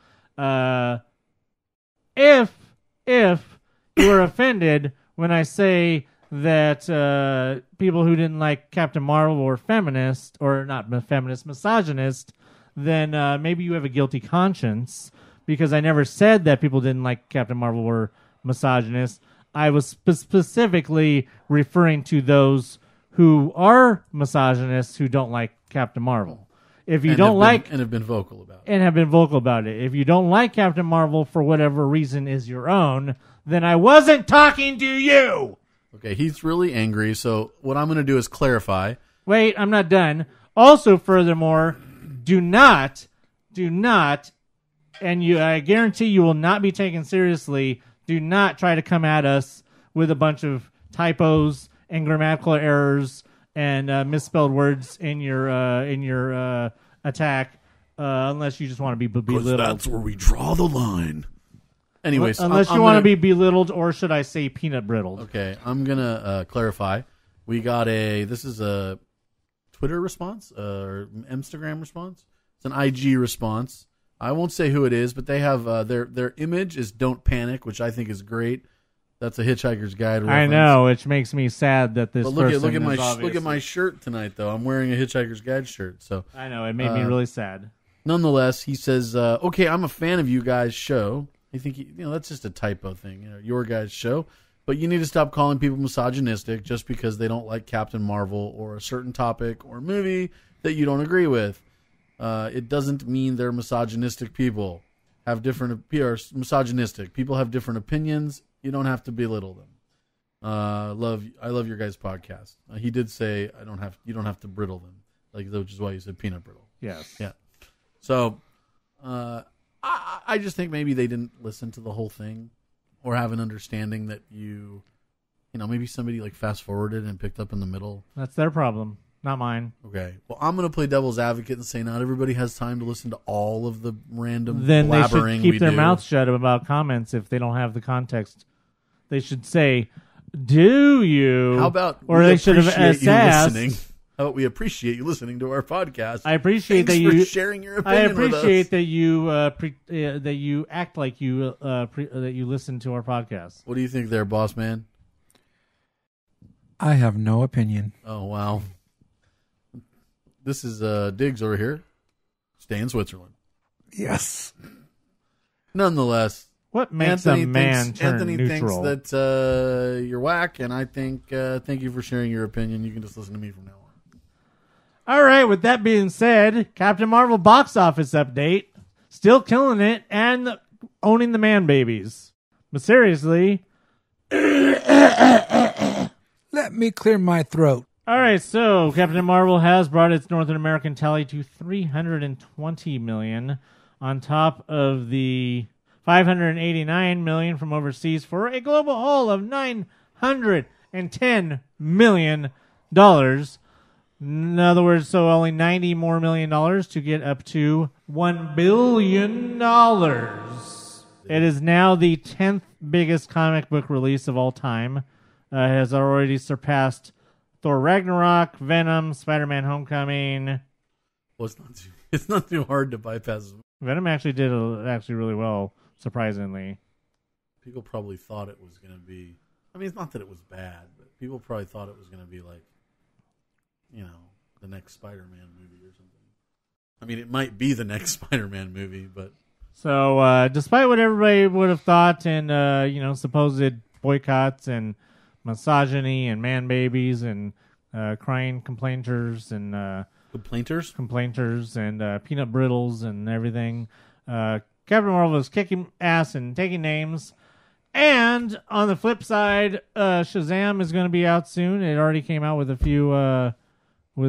if you are offended when I say that people who didn't like Captain Marvel were feminist, or not feminist, misogynist, then maybe you have a guilty conscience, because I never said that people didn't like Captain Marvel were misogynist. I was specifically referring to those who are misogynists who don't like Captain Marvel. If you have been vocal about it. If you don't like Captain Marvel for whatever reason is your own, then I wasn't talking to you. Okay, he's really angry, so what I'm going to do is clarify. Wait, I'm not done. Also, furthermore, do not, and I guarantee you will not be taken seriously, do not try to come at us with a bunch of typos and grammatical errors and misspelled words in your attack, unless you just want to be belittled. Because that's where we draw the line. Anyways, unless you want to be belittled, or should I say peanut brittled? Okay, I'm gonna clarify. We got this is a Twitter response or Instagram response. It's an IG response. I won't say who it is, but they have their image is "Don't Panic," which I think is great. That's a Hitchhiker's Guide reference. I know, which makes me sad that this. But look at my shirt tonight, though. I'm wearing a Hitchhiker's Guide shirt, so I know it made me really sad. Nonetheless, he says, "Okay, I'm a fan of you guys' show." I think that's just a typo thing. Your guys' show, but you need to stop calling people misogynistic just because they don't like Captain Marvel or a certain topic or movie that you don't agree with. It doesn't mean they're misogynistic people. Misogynistic people have different opinions. You don't have to belittle them. I love your guys' podcast. He did say you don't have to brittle them, which is why you said peanut brittle. Yes. Yeah. So, I just think maybe they didn't listen to the whole thing, or have an understanding that maybe somebody fast forwarded and picked up in the middle. That's their problem, not mine. Okay. Well, I'm going to play devil's advocate and say not everybody has time to listen to all of the random then blabbering they should keep their do. mouths shut about comments if they don't have the context. They should say, "Do you?" How about they should have asked. How about we appreciate you listening to our podcast? I appreciate Thanks that you for sharing your opinion with us. I appreciate that you act like you that you listen to our podcast. What do you think, there, boss man? I have no opinion. Oh wow! This is Diggs over here. Stay in Switzerland. Yes. Nonetheless, what makes a man turn Anthony neutral? thinks that you're whack, and I think thank you for sharing your opinion. You can just listen to me from now on. All right, with that being said, Captain Marvel box office update. Still killing it and owning the man babies. But seriously. Let me clear my throat. All right, so Captain Marvel has brought its North American tally to $320 million on top of the $589 million from overseas for a global haul of $910 million. In other words, so only $90 more million to get up to $1 billion. It is now the 10th biggest comic book release of all time. It has already surpassed Thor Ragnarok, Venom, Spider-Man Homecoming. Well, it's not too hard to bypass. Venom actually did really well, surprisingly. People probably thought it was going to be... I mean, it's not that it was bad, but people probably thought it was going to be like, the next Spider-Man movie or something. I mean, it might be the next Spider-Man movie, but... So, despite what everybody would have thought and, supposed boycotts and misogyny and man babies and crying complainers and... Complainers and peanut brittles and everything, Captain Marvel is kicking ass and taking names. And on the flip side, Shazam is going to be out soon. It already came out with a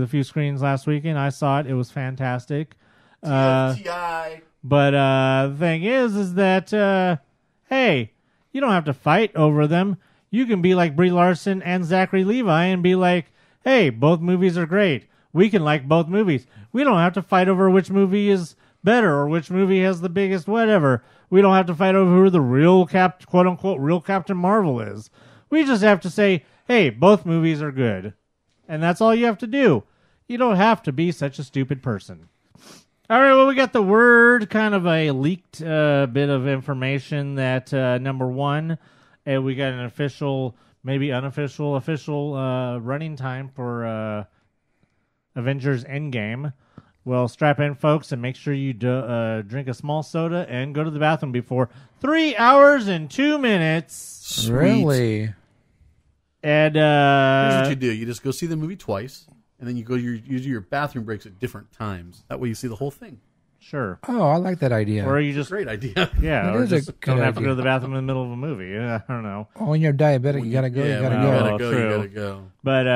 few screens last weekend. I saw it. It was fantastic. TFTI. But the thing is that, hey, you don't have to fight over them. You can be like Brie Larson and Zachary Levi and be like, hey, both movies are great. We can like both movies. We don't have to fight over which movie is better or which movie has the biggest whatever. We don't have to fight over who the real quote-unquote real Captain Marvel is. We just have to say, hey, both movies are good. And that's all you have to do. You don't have to be such a stupid person. All right, well, we got the word, kind of a leaked bit of information that, number one, we got an official, maybe unofficial, official running time for Avengers Endgame. Well, strap in, folks, and make sure you drink a small soda and go to the bathroom before 3 hours and 2 minutes. Sweet. Really? And here's what you do: you just go see the movie twice, and then you do your bathroom breaks at different times. That way, you see the whole thing. Sure. Oh, I like that idea. Or you just great idea. Yeah, That or is a just good don't have to idea. go to the bathroom in the middle of a movie. Yeah, I don't know. Oh, when you're diabetic, you gotta go. Yeah, you gotta when go. you gotta go. True. You gotta go. But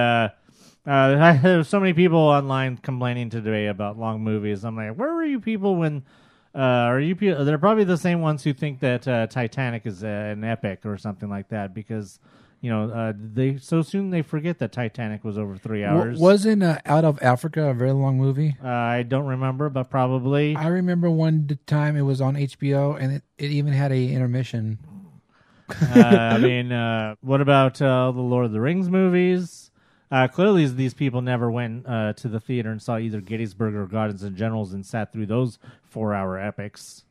I have so many people online complaining today about long movies. I'm like, where were you people when? They're probably the same ones who think that Titanic is an epic or something like that because. They forget that Titanic was over 3 hours. Wasn't Out of Africa a very long movie? I don't remember, but probably. I remember one time it was on HBO, and it even had a intermission. What about the Lord of the Rings movies? Clearly, these people never went to the theater and saw either Gettysburg or Guardians and Generals and sat through those 4-hour epics.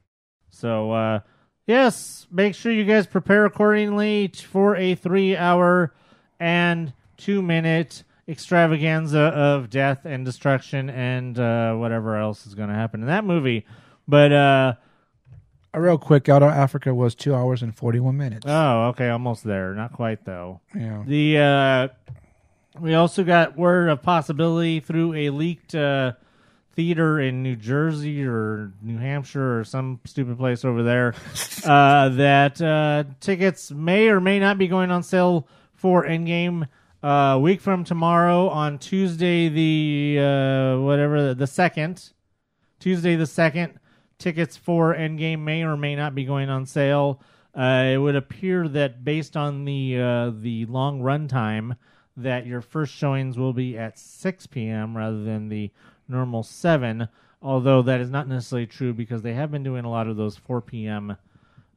So, yes, make sure you guys prepare accordingly for a 3-hour and 2-minute extravaganza of death and destruction and whatever else is going to happen in that movie. But real quick, Out of Africa was 2 hours and 41 minutes. Oh, okay, almost there. Not quite though. Yeah. We also got word of possibility through a leaked theater in New Jersey or New Hampshire or some stupid place over there that tickets may or may not be going on sale for Endgame a week from tomorrow on Tuesday the 2nd. Tuesday the 2nd, tickets for Endgame may or may not be going on sale. It would appear that based on the long runtime that your first showings will be at 6 p.m. rather than the normal 7, although that is not necessarily true because they have been doing a lot of those 4 p.m.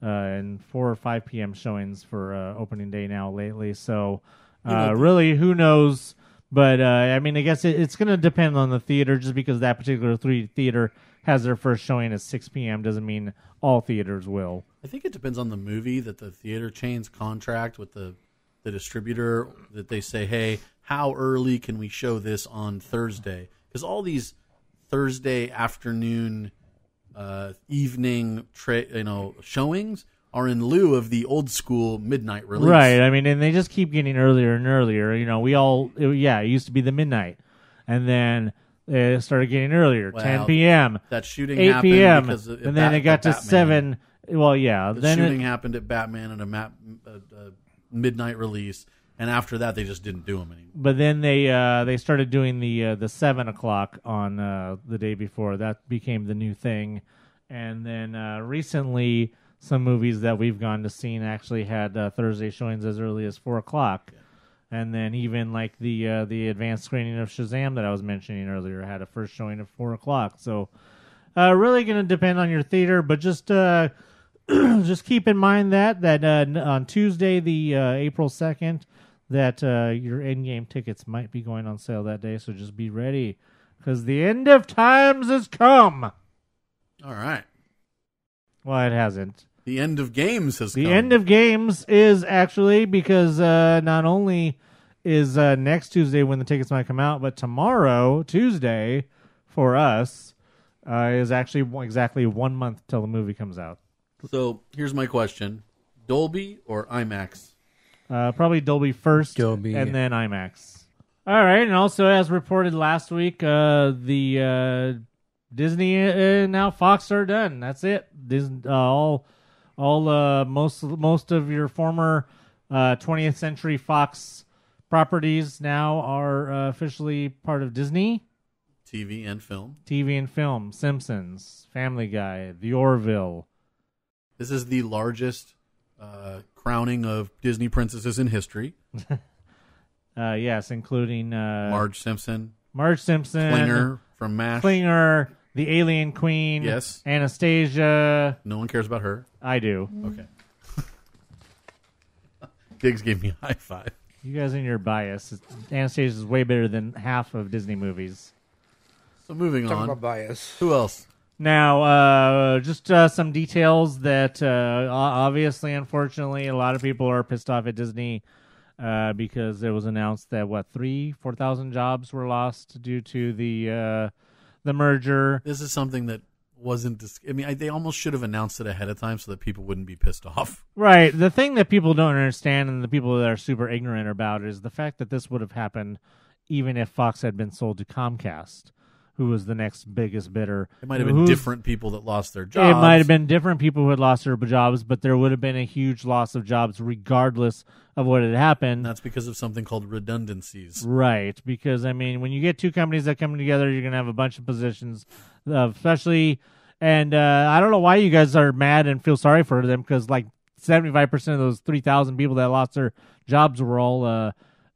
And 4 or 5 p.m. showings for opening day now lately. So really, who knows? But I guess it's going to depend on the theater. Just because that particular theater has their first showing at 6 p.m. doesn't mean all theaters will. I think it depends on the movie that the theater chains contract with the distributor, that they say, hey, how early can we show this on Thursday? Because all these Thursday afternoon, evening, showings are in lieu of the old school midnight release. Right. And they just keep getting earlier and earlier. It used to be the midnight, and then it started getting earlier, 10 p.m. That shooting 8 happened p.m. because and then it got to Batman. 7. Well, yeah. The shooting happened at Batman and a midnight release. And after that, they just didn't do them anymore. But then they started doing the 7 o'clock on the day before. That became the new thing. And then recently, some movies that we've gone to see actually had Thursday showings as early as 4 o'clock. Yeah. And then even like the advanced screening of Shazam that I was mentioning earlier had a first showing of 4 o'clock. So really going to depend on your theater, but just keep in mind that on Tuesday, the April 2nd, that your Endgame tickets might be going on sale that day, so just be ready, because the end of times has come. All right. Well, it hasn't. The end of games has come. The end of games is actually, because not only is next Tuesday when the tickets might come out, but tomorrow, Tuesday, for us, is actually exactly 1 month till the movie comes out. So here's my question: Dolby or IMAX? Probably Dolby first, and then IMAX. All right, and also as reported last week, the Disney now Fox are done. That's it. Disney, most of your former 20th Century Fox properties now are officially part of Disney. TV and film. Simpsons, Family Guy, The Orville. This is the largest crowning of Disney princesses in history. Yes, including Marge Simpson, Klinger from MASH, Klinger, the Alien Queen, yes, Anastasia. No one cares about her. I do. Okay. Diggs gave me a high five. You guys and your bias. Anastasia is way better than half of Disney movies. So moving on. About bias. Who else? Now, just some details that obviously, unfortunately, a lot of people are pissed off at Disney because it was announced that 4,000 jobs were lost due to the merger. This is something that wasn't. They almost should have announced it ahead of time so that people wouldn't be pissed off. Right. The thing that people don't understand, and the people that are super ignorant about, is the fact that this would have happened even if Fox had been sold to Comcast, who was the next biggest bidder. It might have been different people that lost their jobs. It might have been different people who had lost their jobs, but there would have been a huge loss of jobs regardless of what had happened. And that's because of something called redundancies. Right, because, when you get two companies that come together, you're going to have a bunch of positions, especially, and I don't know why you guys are mad and feel sorry for them, because 75% of those 3,000 people that lost their jobs were all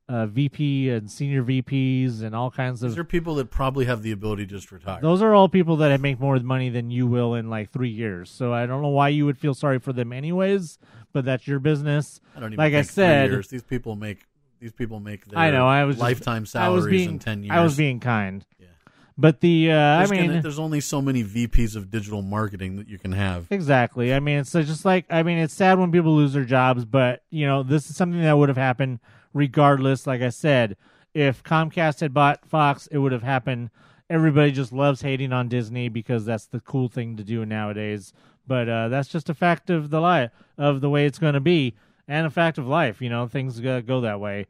VP and senior VPs and all kinds of... These are people that probably have the ability to just retire. Those are all people that make more money than you will in 3 years. So I don't know why you would feel sorry for them anyways, but that's your business. I don't even think 3 years. These people make their lifetime salaries in 10 years. I was being kind. Yeah. But there's only so many VPs of digital marketing that you can have. Exactly. It's just it's sad when people lose their jobs, but this is something that would have happened regardless. Like I said, if Comcast had bought Fox, it would have happened. Everybody just loves hating on Disney because that's the cool thing to do nowadays. But that's just a fact of the the way it's going to be, and a fact of life. Things go that way.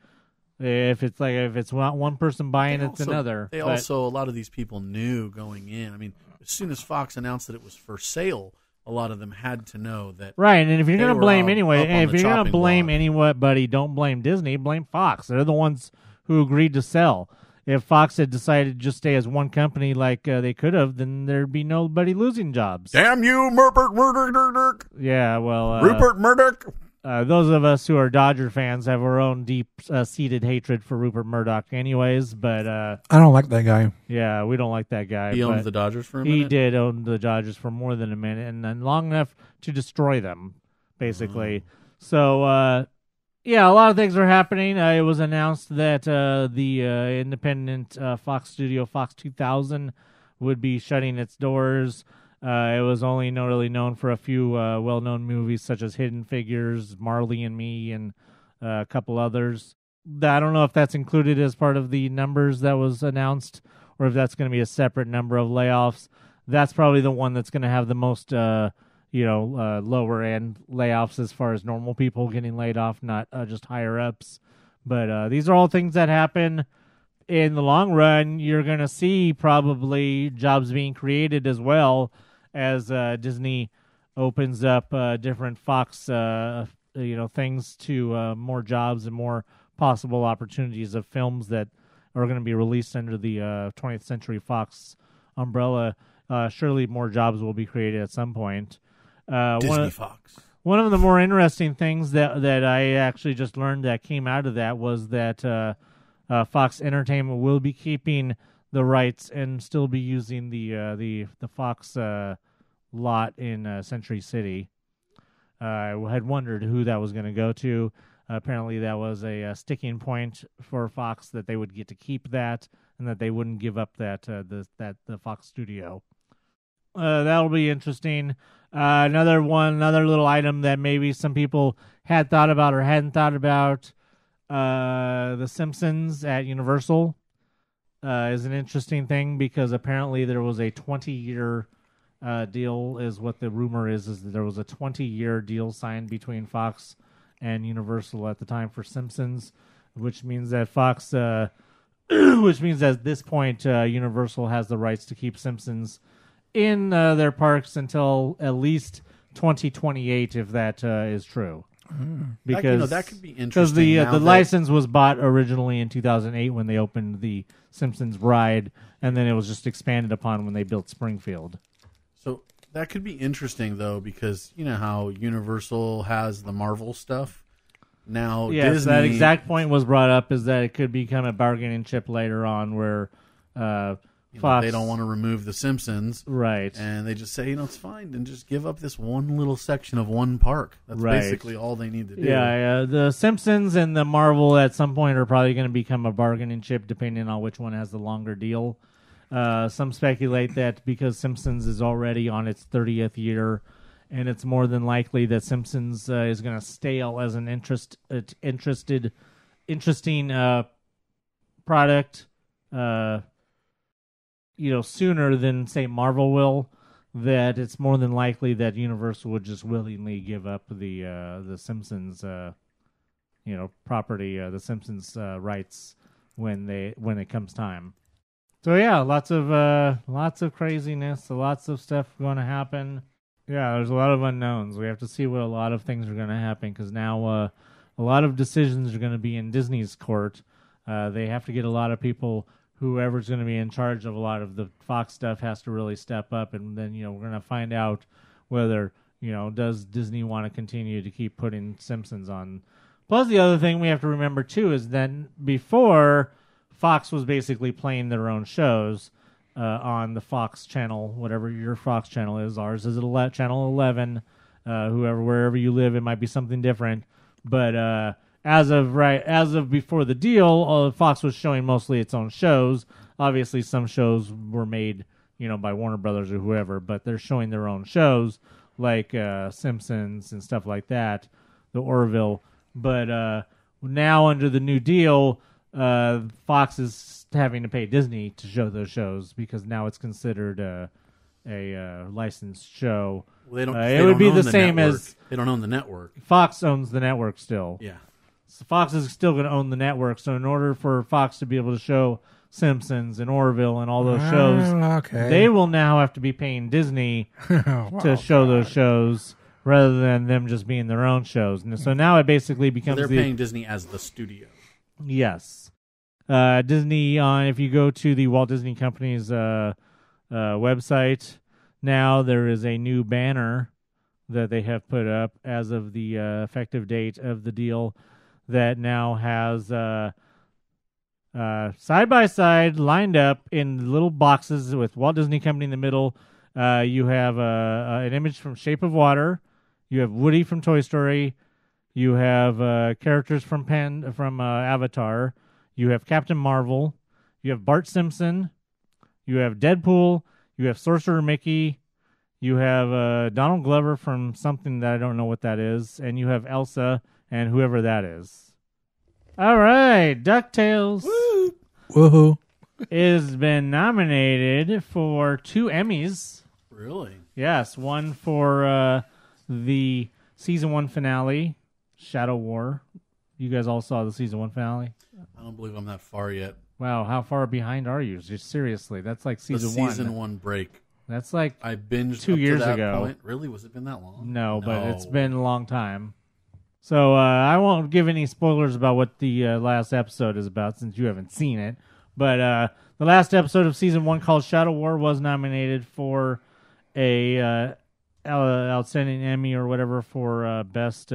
If it's not one person buying, it's another. A lot of these people knew going in. As soon as Fox announced that it was for sale, a lot of them had to know that. Right, and if you're going to blame anybody, don't blame Disney, blame Fox. They're the ones who agreed to sell. If Fox had decided to just stay as one company like they could have, then there'd be nobody losing jobs. Damn you, Rupert Murdoch! Yeah, well... Rupert Murdoch! Those of us who are Dodger fans have our own deep-seated hatred for Rupert Murdoch anyways, but... I don't like that guy. Yeah, we don't like that guy. He owned the Dodgers for a minute? He did own the Dodgers for more than a minute, and then long enough to destroy them, basically. So, a lot of things are happening. It was announced that the independent Fox studio, Fox 2000, would be shutting its doors. It was only really known for a few well-known movies such as Hidden Figures, Marley and Me, and a couple others. I don't know if that's included as part of the numbers that was announced or if that's going to be a separate number of layoffs. That's probably the one that's going to have the most, lower-end layoffs as far as normal people getting laid off, not just higher-ups. But these are all things that happen. In the long run, you're going to see probably jobs being created as well as Disney opens up different Fox, things to more jobs and more possible opportunities of films that are going to be released under the 20th Century Fox umbrella. Surely more jobs will be created at some point. Disney Fox. One of the more interesting things that I actually just learned that came out of that was that Fox Entertainment will be keeping the rights and still be using the Fox lot in Century City. I had wondered who that was going to go to. Apparently, that was a sticking point for Fox that they would get to keep that and that they wouldn't give up the Fox studio. That'll be interesting. Another little item that maybe some people had thought about or hadn't thought about. The Simpsons at Universal is an interesting thing because apparently there was a 20-year deal is what the rumor is that there was a 20-year deal signed between Fox and Universal at the time for Simpsons, which means that which means at this point Universal has the rights to keep Simpsons in their parks until at least 2028, if that is true. Because that could be interesting. Because the license was bought originally in 2008 when they opened the Simpsons ride, and then it was just expanded upon when they built Springfield. So that could be interesting, though, because you know how Universal has the Marvel stuff? Now, yes, Disney... that exact point was brought up, is that it could become a bargaining chip later on where Fox... they don't want to remove the Simpsons. Right. And they just say, it's fine, and just give up this one little section of one park. That's basically all they need to do. Yeah, the Simpsons and the Marvel at some point are probably going to become a bargaining chip, depending on which one has the longer deal. Some speculate that because Simpsons is already on its 30th year, and it's more than likely that Simpsons is going to stale as an interesting product, sooner than, say, Marvel will, that it's more than likely that Universal would just willingly give up the Simpsons, property, the Simpsons rights when it comes time. So yeah, lots of craziness, lots of stuff going to happen. Yeah, there's a lot of unknowns. We have to see what a lot of things are going to happen, because now a lot of decisions are going to be in Disney's court. They have to get a lot of people. Whoever's going to be in charge of a lot of the Fox stuff has to really step up, and then we're going to find out whether does Disney want to continue to keep putting Simpsons on. Plus, the other thing we have to remember too is that before, Fox was basically playing their own shows on the Fox channel, whatever your Fox channel is. Ours is channel 11. Wherever you live, it might be something different, but. As of before the deal, Fox was showing mostly its own shows. Obviously, some shows were made, by Warner Brothers or whoever, but they're showing their own shows, like Simpsons and stuff like that, the Orville. But now, under the new deal, Fox is having to pay Disney to show those shows, because now it's considered a licensed show. Well, it would be the same network. as... They don't own the network. Fox owns the network still. Yeah. So Fox is still going to own the network, so in order for Fox to be able to show Simpsons and Orville and all those shows, they will now have to be paying Disney to show those shows, rather than them just being their own shows. And so now it basically becomes... So they're paying Disney as the studio. Yes. Disney, if you go to the Walt Disney Company's website, now there is a new banner that they have put up as of the effective date of the deal, that now has side by side, lined up in little boxes with Walt Disney Company in the middle. You have an image from Shape of Water. You have Woody from Toy Story. You have characters from Avatar. You have Captain Marvel. You have Bart Simpson. You have Deadpool. You have Sorcerer Mickey. You have Donald Glover from something that I don't know what that is. And you have Elsa and whoever that is. All right, DuckTales. Woo! Woohoo! Has been nominated for 2 Emmys. Really? Yes, one for the season 1 finale, Shadow War. You guys all saw the season 1 finale? I don't believe I'm that far yet. Wow, how far behind are you? Just seriously, that's like season 1. The season 1 break. That's like I binged 2 years to that ago. Point. Really? Was it been that long? No, but it's been a long time. So I won't give any spoilers about what the last episode is about, since you haven't seen it. But the last episode of season 1, called Shadow War, was nominated for a outstanding Emmy or whatever for best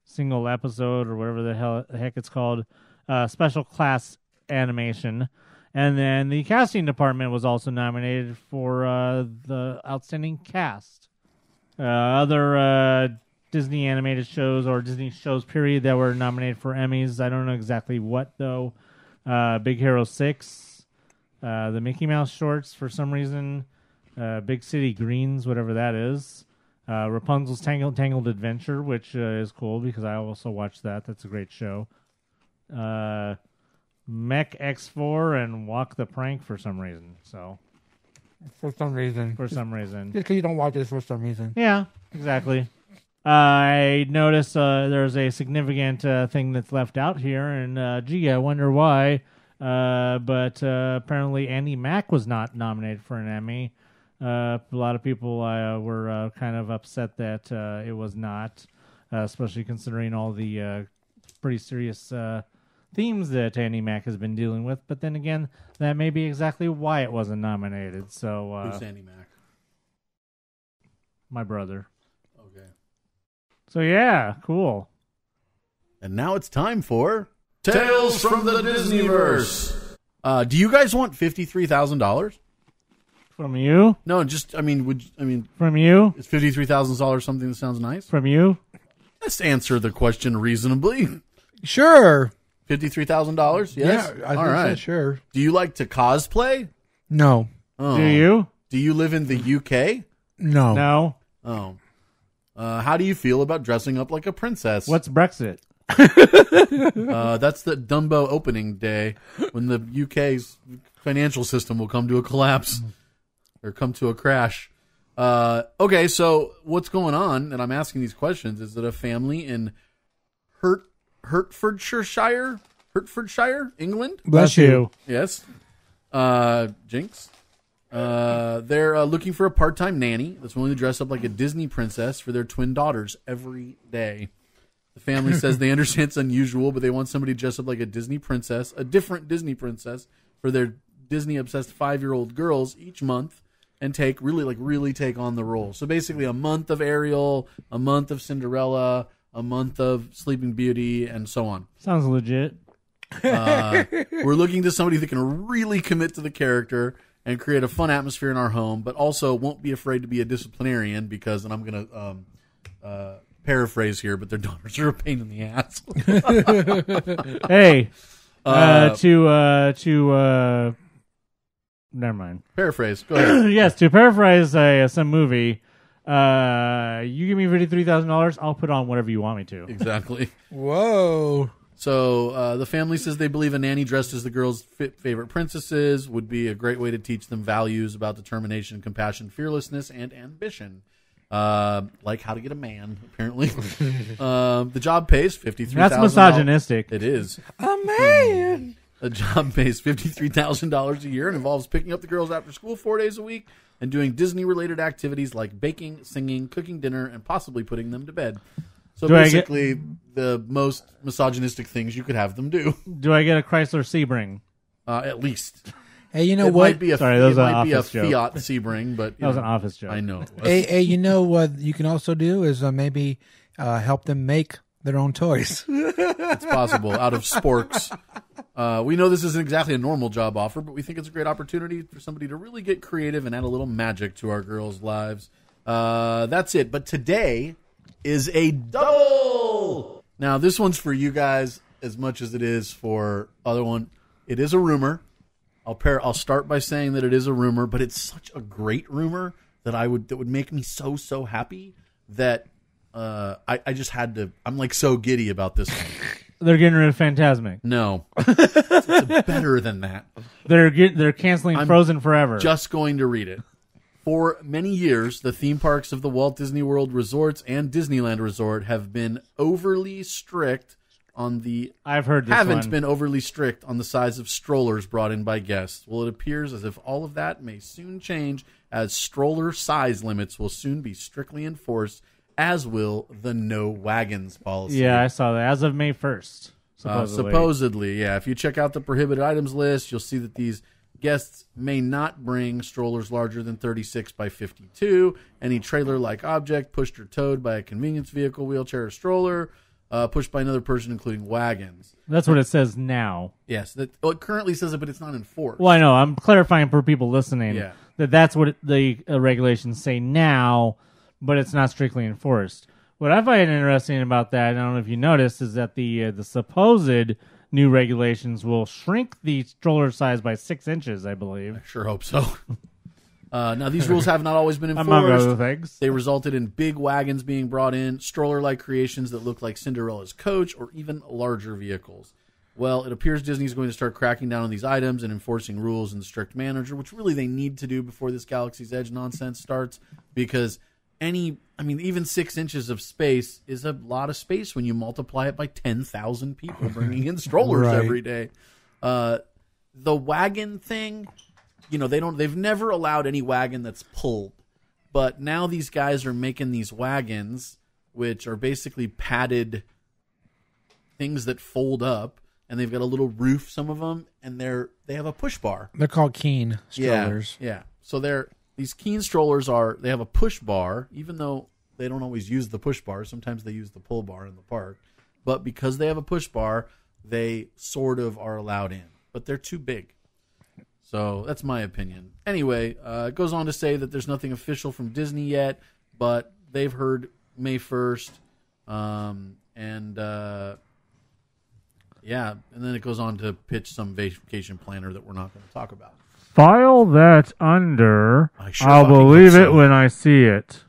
single episode, or whatever the heck it's called, special class animation. And then the casting department was also nominated for the outstanding cast. Other Disney animated shows, or Disney shows period, that were nominated for Emmys, I don't know exactly what though. Big Hero 6, the Mickey Mouse shorts for some reason, Big City Greens, whatever that is, Rapunzel's Tangled Adventure, which is cool because I also watched that. That's a great show. Mech X4 and Walk the Prank for some reason. For some reason. Just because you don't watch this for some reason. Yeah, exactly. I noticed there's a significant thing that's left out here, and gee, I wonder why. But apparently Andy Mack was not nominated for an Emmy. A lot of people were kind of upset that it was not, especially considering all the pretty serious themes that Andy Mack has been dealing with. But then again, that may be exactly why it wasn't nominated. So, who's Andy Mack? My brother. Okay. So yeah, cool. And now it's time for Tales from the Disneyverse. Do you guys want $53,000 from you? No, just from you? Is $53,000 something that sounds nice from you? Let's answer the question reasonably. Sure. $53,000? Yes. Yeah, I think so, sure. Do you like to cosplay? No. Oh. Do you? Do you live in the UK? No. No. Oh. How do you feel about dressing up like a princess? What's Brexit? That's the Dumbo opening day when the UK's financial system will come to a collapse or come to a crash. Okay, so what's going on? And I'm asking these questions. Is it a family in Hertfordshire, England? Bless you. Yes. Jinx. They're looking for a part-time nanny that's willing to dress up like a Disney princess for their twin daughters every day. The family says they understand it's unusual, but they want somebody to dress up like a Disney princess, a different Disney princess, for their Disney-obsessed 5-year-old girls each month and really take on the role. So basically a month of Ariel, a month of Cinderella, a month of Sleeping Beauty, and so on. Sounds legit. We're looking to somebody that can really commit to the character and create a fun atmosphere in our home, but also won't be afraid to be a disciplinarian because, and I'm going to paraphrase here, but their daughters are a pain in the ass. Hey, never mind. Paraphrase. Go ahead. Yes, to paraphrase some movie, you give me $53,000, I'll put on whatever you want me to. Exactly. Whoa. So the family says they believe a nanny dressed as the girls' favorite princesses would be a great way to teach them values about determination, compassion, fearlessness, and ambition. Like how to get a man, apparently. The job pays $53,000. That's misogynistic. It is. A man. The job pays $53,000 a year and involves picking up the girls after school 4 days a week and doing Disney-related activities like baking, singing, cooking dinner, and possibly putting them to bed. So basically, the most misogynistic things you could have them do. Do I get a Chrysler Sebring? At least. Hey, you know it what? Might be a, Sorry, that was it an might be a office joke. Fiat Sebring, but that was an office joke. I know. Hey, you know what you can also do is maybe help them make their own toys. It's possible out of sporks. We know this isn't exactly a normal job offer, but we think it's a great opportunity for somebody to really get creative and add a little magic to our girls' lives. That's it. But today is a double. Now, this one's for you guys as much as it is for other one. It is a rumor. I'll start by saying that it is a rumor, but it's such a great rumor that would make me so happy that I just had to. I'm like so giddy about this one. They're getting rid of Fantasmic. No, it's better than that. They're canceling Frozen forever. Just going to read it. For many years, the theme parks of the Walt Disney World resorts and Disneyland Resort have been overly strict on the. I've heard this haven't been overly strict on the size of strollers brought in by guests. Well, it appears as if all of that may soon change, as stroller size limits will soon be strictly enforced, as will the no wagons policy. Yeah, I saw that as of May 1st. Supposedly, yeah. If you check out the prohibited items list, you'll see that these guests may not bring strollers larger than 36 by 52, any trailer-like object pushed or towed by a convenience vehicle, wheelchair, or stroller, pushed by another person, including wagons. That's what it says now. Yes. It currently says it, but it's not enforced. Well, I know. I'm clarifying for people listening Yeah. that's what the regulations say now, but it's not strictly enforced. What I find interesting about that, I don't know if you noticed, is that the supposed new regulations will shrink the stroller size by 6 inches, I believe. I sure hope so. Now, these rules have not always been enforced. Among other things. They resulted in big wagons being brought in, stroller-like creations that look like Cinderella's coach, or even larger vehicles. Well, it appears Disney's going to start cracking down on these items and enforcing rules in a strict manner, which really they need to do before this Galaxy's Edge nonsense starts, because even 6 inches of space is a lot of space when you multiply it by 10,000 people bringing in strollers every day. The wagon thing, they've never allowed any wagon that's pulled. But now these guys are making these wagons, which are basically padded things that fold up, and they've got a little roof, some of them, and they have a push bar. They're called Keen strollers. Yeah. So these Keen strollers they have a push bar, even though they don't always use the push bar. Sometimes they use the pull bar in the park. But because they have a push bar, they sort of are allowed in. But they're too big. So that's my opinion. Anyway, it goes on to say that there's nothing official from Disney yet, but they've heard May 1st. Yeah, and then it goes on to pitch some vacation planner that we're not going to talk about. File that under. I'll believe it when I see it.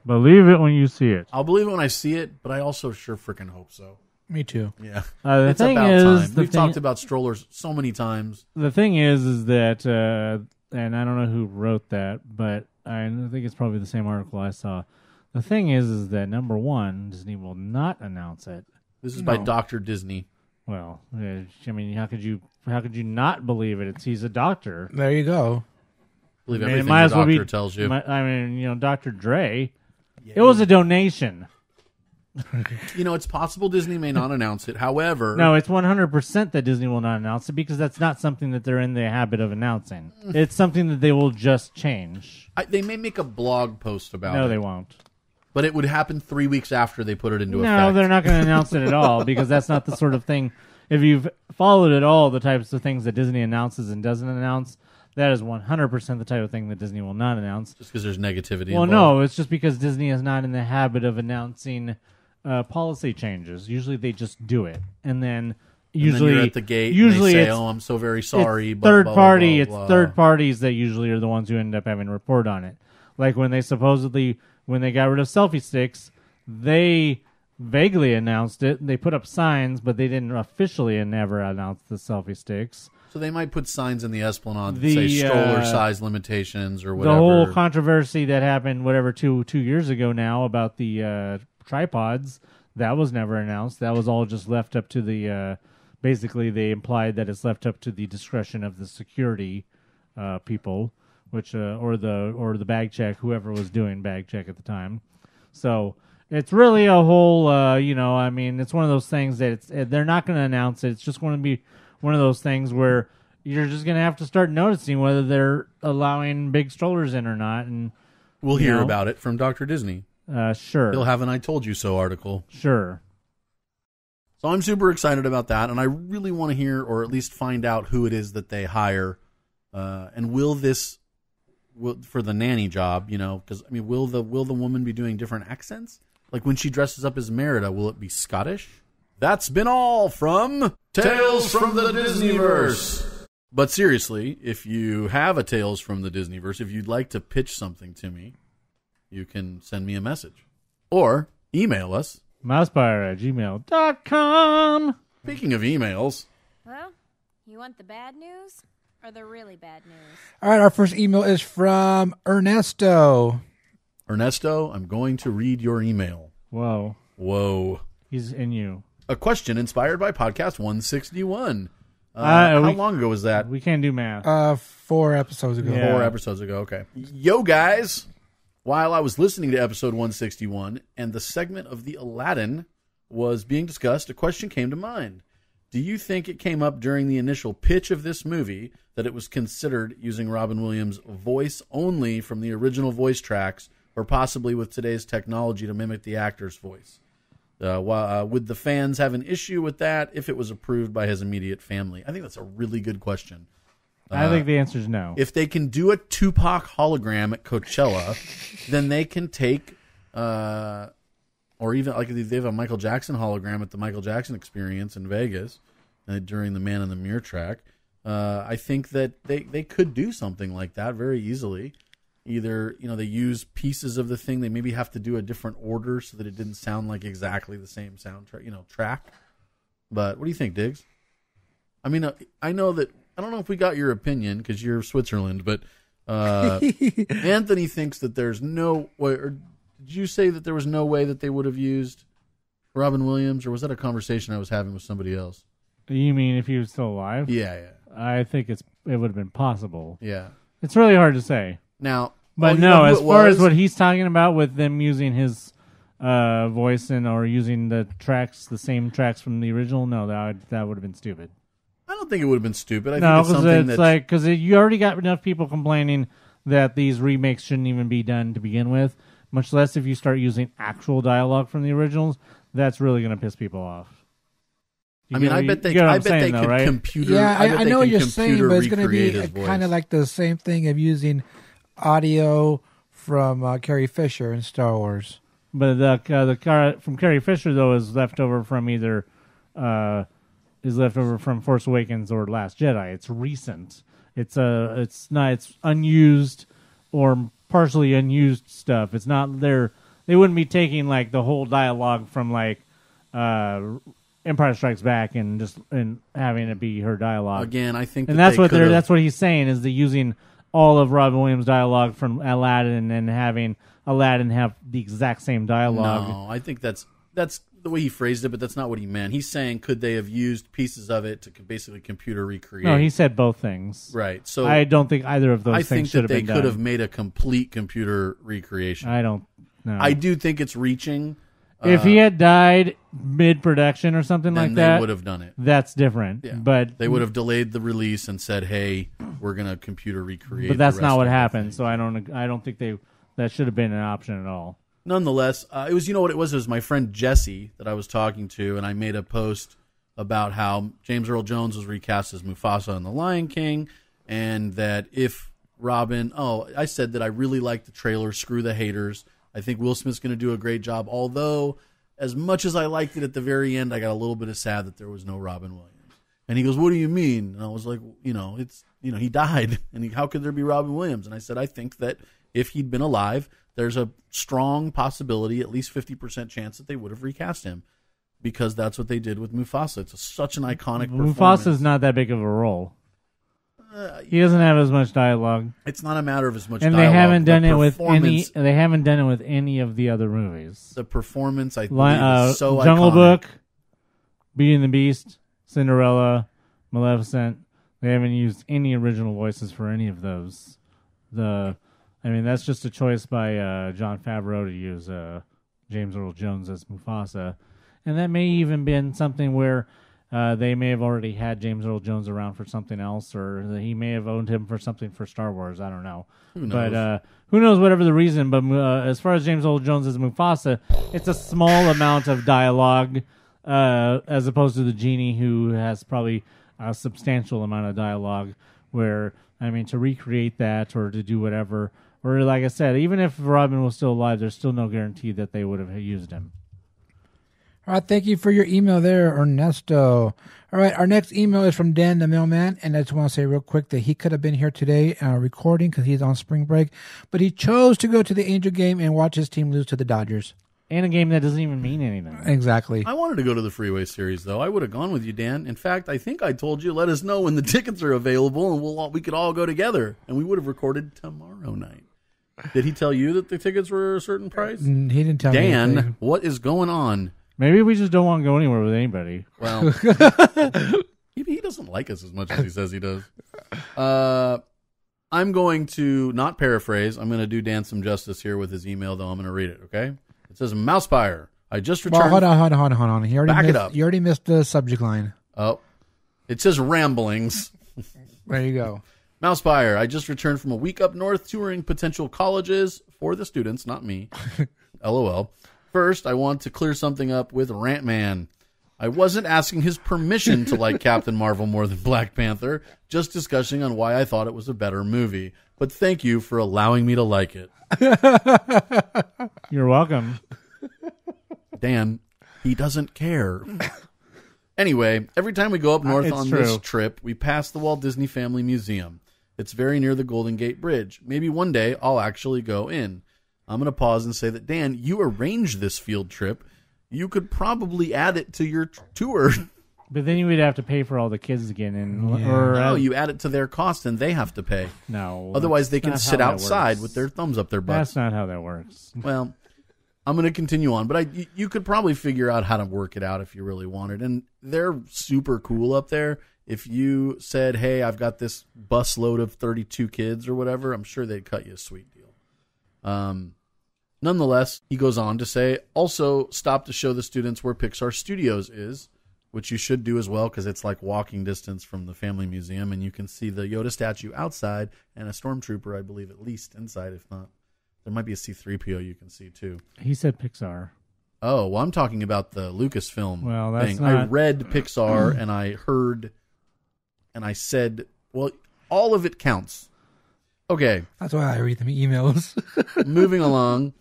Believe it when you see it. I'll believe it when I see it, but I also sure freaking hope so. Me too. Yeah. The it's thing about is, time. We've talked about strollers so many times. The thing is that, and I don't know who wrote that, but I think it's probably the same article I saw. The thing is that number one, Disney will not announce it. This is by Dr. Disney. Well, I mean, how could you not believe it? He's a doctor. There you go. Believe everything the doctor tells you. Dr. Dre. Yeah. It was a donation. It's possible Disney may not announce it. However, no, it's 100% that Disney will not announce it because that's not something that they're in the habit of announcing. It's something that they will just change. They may make a blog post about it. No, they won't. But it would happen 3 weeks after they put it into effect. No, they're not going to announce it at all because that's not the sort of thing. If you've followed at all the types of things that Disney announces and doesn't announce, that is 100% the type of thing that Disney will not announce. Just because there's negativity Well, involved. no, it's just because Disney is not in the habit of announcing policy changes. Usually they just do it. And then usually you're at the gate usually and they say, I'm so very sorry. It's blah, third blah, party. blah, It's blah. third parties that usually are the ones who end up having to report on it. Like when they got rid of selfie sticks, they vaguely announced it. They put up signs, but they didn't officially and never announce the selfie sticks. So they might put signs in the Esplanade that say stroller size limitations or whatever. The whole controversy that happened, 2 years ago now, about the tripods, that was never announced. That was all just left up to the. Basically, they implied that it's left up to the discretion of the security people, which or the bag check, whoever was doing bag check at the time. So. It's really a whole, it's one of those things that they're not going to announce it. It's just going to be one of those things where you're just going to have to start noticing whether they're allowing big strollers in or not. And we'll hear about it from Dr. Disney. Sure. He'll have an I Told You So article. Sure. So I'm super excited about that, and I really want to hear or at least find out who it is that they hire. And will for the nanny job, because, will the woman be doing different accents? Like when she dresses up as Merida, will it be Scottish? That's been all from Tales from the Disneyverse. But seriously, if you have a Tales from the Disneyverse, if you'd like to pitch something to me, you can send me a message. Or email us. MousePIRE@gmail.com. Speaking of emails. Well, you want the bad news or the really bad news? All right, our first email is from Ernesto. Ernesto, I'm going to read your email. Whoa. He's in you. A question inspired by podcast 161. How long ago was that? We can't do math. 4 episodes ago. Yeah. 4 episodes ago, okay. Yo, guys. While I was listening to episode 161 and the segment of the Aladdin was being discussed, a question came to mind. Do you think it came up during the initial pitch of this movie that it was considered using Robin Williams' voice only from the original voice tracks, or possibly with today's technology to mimic the actor's voice? Would the fans have an issue with that if it was approved by his immediate family? I think that's a really good question. I think the answer is no. If they can do a Tupac hologram at Coachella, then they can take, or even like they have a Michael Jackson hologram at the Michael Jackson Experience in Vegas during the Man in the Mirror track. I think that they could do something like that very easily. Either, they use pieces of the thing. They maybe have to do a different order so that it didn't sound like exactly the same soundtrack, track. But what do you think, Diggs? I mean, I know that, I don't know if we got your opinion because you're Switzerland, but Anthony thinks that there's no way, or did you say that there was no way that they would have used Robin Williams, or was that a conversation I was having with somebody else? You mean if he was still alive? Yeah. I think it's would have been possible. Yeah. It's really hard to say. Now, but no, as far as what he's talking about with them using his voice or using the same tracks from the original, no, that would have been stupid. I don't think it would have been stupid. I think it's something because you already got enough people complaining that these remakes shouldn't even be done to begin with. Much less if you start using actual dialogue from the originals, that's really going to piss people off. I bet they could computer. Yeah, I know what you're saying, but it's going to be kind of like the same thing of using audio from Carrie Fisher in Star Wars. But the car from Carrie Fisher though is left over from either from Force Awakens or Last Jedi. It's recent. It's unused or partially unused stuff. It's not there. They wouldn't be taking like the whole dialogue from like Empire Strikes Back and having it be her dialogue. Again, I think that's what he's saying is they're using all of Robin Williams' dialogue from Aladdin and having Aladdin have the exact same dialogue. No, I think that's the way he phrased it, but that's not what he meant. He's saying could they have used pieces of it to basically computer recreate? No, he said both things. Right. So I don't think either of those things should have been done. I think that they could have made a complete computer recreation. I don't know. I do think it's reaching. If he had died mid-production or something like that, they would have done it. That's different. Yeah. But they would have delayed the release and said, "Hey, we're going to computer recreate." But that's not what happened. So I don't think that should have been an option at all. Nonetheless, it was what it was. It was my friend Jesse that I was talking to, and I made a post about how James Earl Jones was recast as Mufasa in The Lion King, and that if Robin, I said that I really liked the trailer. Screw the haters. I think Will Smith's going to do a great job. Although, as much as I liked it at the very end, I got a little bit of sad that there was no Robin Williams. And he goes, "What do you mean?" And I was like, he died, and how could there be Robin Williams? And I said, I think that if he'd been alive, there's a strong possibility, at least 50% chance that they would have recast him, because that's what they did with Mufasa. It's such an iconic performance. Mufasa's not that big of a role. He doesn't have as much dialogue. It's not a matter of as much dialogue. And they haven't done it with any. They haven't done it with any of the other movies. The performance, I believe, is so Jungle iconic. Book, Beauty and the Beast, Cinderella, Maleficent. They haven't used any original voices for any of those. That's just a choice by Jon Favreau to use James Earl Jones as Mufasa, and that may even been something where they may have already had James Earl Jones around for something else, or he may have owned him for something for Star Wars. I don't know. Who knows? But who knows? Whatever the reason, but as far as James Earl Jones as Mufasa, it's a small amount of dialogue as opposed to the genie, who has probably a substantial amount of dialogue. Where to recreate that or to do whatever. Or like I said, even if Robin was still alive, there's still no guarantee that they would have used him. All right, thank you for your email there, Ernesto. All right, our next email is from Dan the Mailman, and I just want to say real quick that he could have been here today recording because he's on spring break, but he chose to go to the Angel game and watch his team lose to the Dodgers. And a game that doesn't even mean anything. Exactly. I wanted to go to the Freeway Series, though. I would have gone with you, Dan. In fact, I think I told you, let us know when the tickets are available, and we could all go together. And we would have recorded tomorrow night. Did he tell you that the tickets were a certain price? He didn't tell me anything. Dan, what is going on? Maybe we just don't want to go anywhere with anybody. Well, he doesn't like us as much as he says he does. I'm going to not paraphrase. I'm going to do Dan some justice here with his email, though. I'm going to read it, okay? It says, MousePIRE, I just returned... Well, hold on. You already missed the subject line. Oh. It says ramblings. There you go. MousePIRE, I just returned from a week up north touring potential colleges for the students, not me. LOL. First, I want to clear something up with Rant Man. I wasn't asking his permission to like Captain Marvel more than Black Panther, just discussing on why I thought it was a better movie. But thank you for allowing me to like it. You're welcome. Dan, he doesn't care. Anyway, every time we go up north on this trip, we pass the Walt Disney Family Museum. It's very near the Golden Gate Bridge. Maybe one day I'll actually go in. I'm going to pause and say that, Dan, you arranged this field trip. You could probably add it to your tour. But then you would have to pay for all the kids again. No, you add it to their cost and they have to pay. No. Otherwise, they can sit outside with their thumbs up their butts. That's not how that works. Well, I'm going to continue on. But you could probably figure out how to work it out if you really wanted. And they're super cool up there. if you said, hey, I've got this bus load of 32 kids or whatever, I'm sure they'd cut you a sweet deal. Nonetheless, he goes on to say, also stop to show the students where Pixar Studios is, which you should do as well because it's like walking distance from the Family Museum, and you can see the Yoda statue outside and a stormtrooper, I believe, at least inside, if not. There might be a C-3PO you can see, too. He said Pixar. Oh, well, I'm talking about the Lucasfilm thing. Not... I read Pixar, and I heard, and I said, well, all of it counts. Okay. That's why I read them emails. Moving along.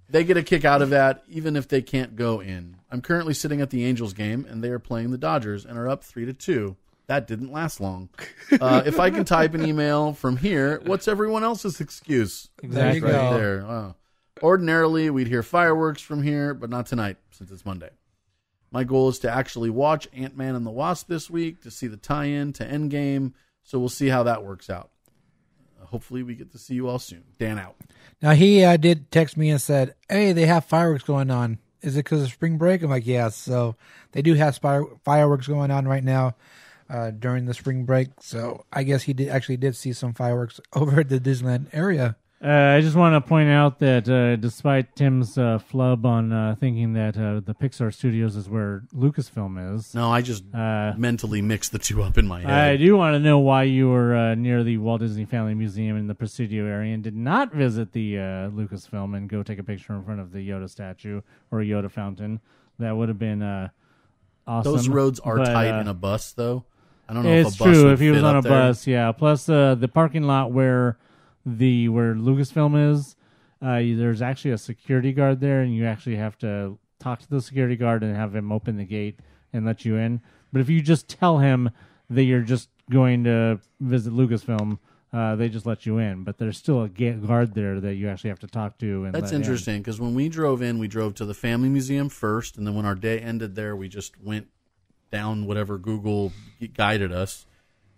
They get a kick out of that, even if they can't go in. I'm currently sitting at the Angels game, and they are playing the Dodgers, and are up 3-2. That didn't last long. If I can type an email from here, what's everyone else's excuse? Exactly. Right there. Wow. Ordinarily, we'd hear fireworks from here, but not tonight, since it's Monday. My goal is to actually watch Ant-Man and the Wasp this week to see the tie-in to Endgame, so we'll see how that works out. Hopefully we get to see you all soon. Dan out. Now, he did text me and said, hey, they have fireworks going on. Is it because of spring break? I'm like, yes. So they do have fireworks going on right now during the spring break. So I guess he did see some fireworks over at the Disneyland area. I just want to point out that despite Tim's flub on thinking that the Pixar Studios is where Lucasfilm is. No, I just mentally mixed the two up in my head. I do want to know why you were near the Walt Disney Family Museum in the Presidio area and did not visit the Lucasfilm and go take a picture in front of the Yoda statue or Yoda fountain. That would have been awesome. Those roads are tight in a bus, though. I don't know if a bus true. would If he was fit on a up there. bus, yeah. Plus, the parking lot where Lucasfilm is, there's actually a security guard there, and you actually have to talk to the security guard and have him open the gate and let you in. But if you just tell him that you're just going to visit Lucasfilm, they just let you in. But there's still a guard there that you actually have to talk to. And that's interesting because when we drove in, we drove to the Family Museum first, and then when our day ended there, we just went down whatever Google guided us,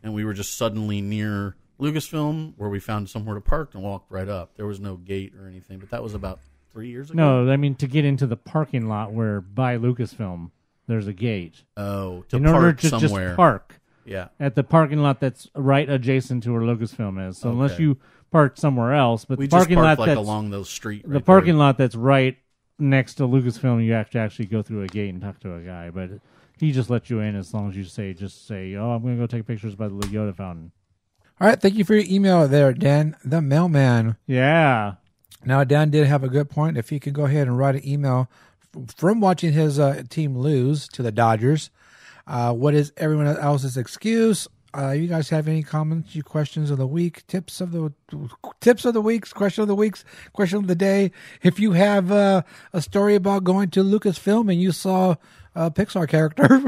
and we were just suddenly near Lucasfilm, where we found somewhere to park and walked right up. There was no gate or anything, but that was about 3 years ago. No, I mean to get into the parking lot where by Lucasfilm, there's a gate. Oh, to in park order to somewhere. Just park. Yeah. At the parking lot that's right adjacent to where Lucasfilm is. So unless you park somewhere else, but we the parking just lot parked like that's along the street. Right the parking lot that's right next to Lucasfilm, you have to actually go through a gate and talk to a guy, but he just lets you in as long as you say, oh, I'm going to go take pictures by the Yoda fountain. All right, thank you for your email there, Dan, the mailman. Yeah. Now, Dan did have a good point. If he could go ahead and write an email from watching his team lose to the Dodgers, what is everyone else's excuse? You guys have any comments, questions of the week, tips of the weeks, question of the weeks, question of the day? If you have a story about going to Lucasfilm and you saw a Pixar character,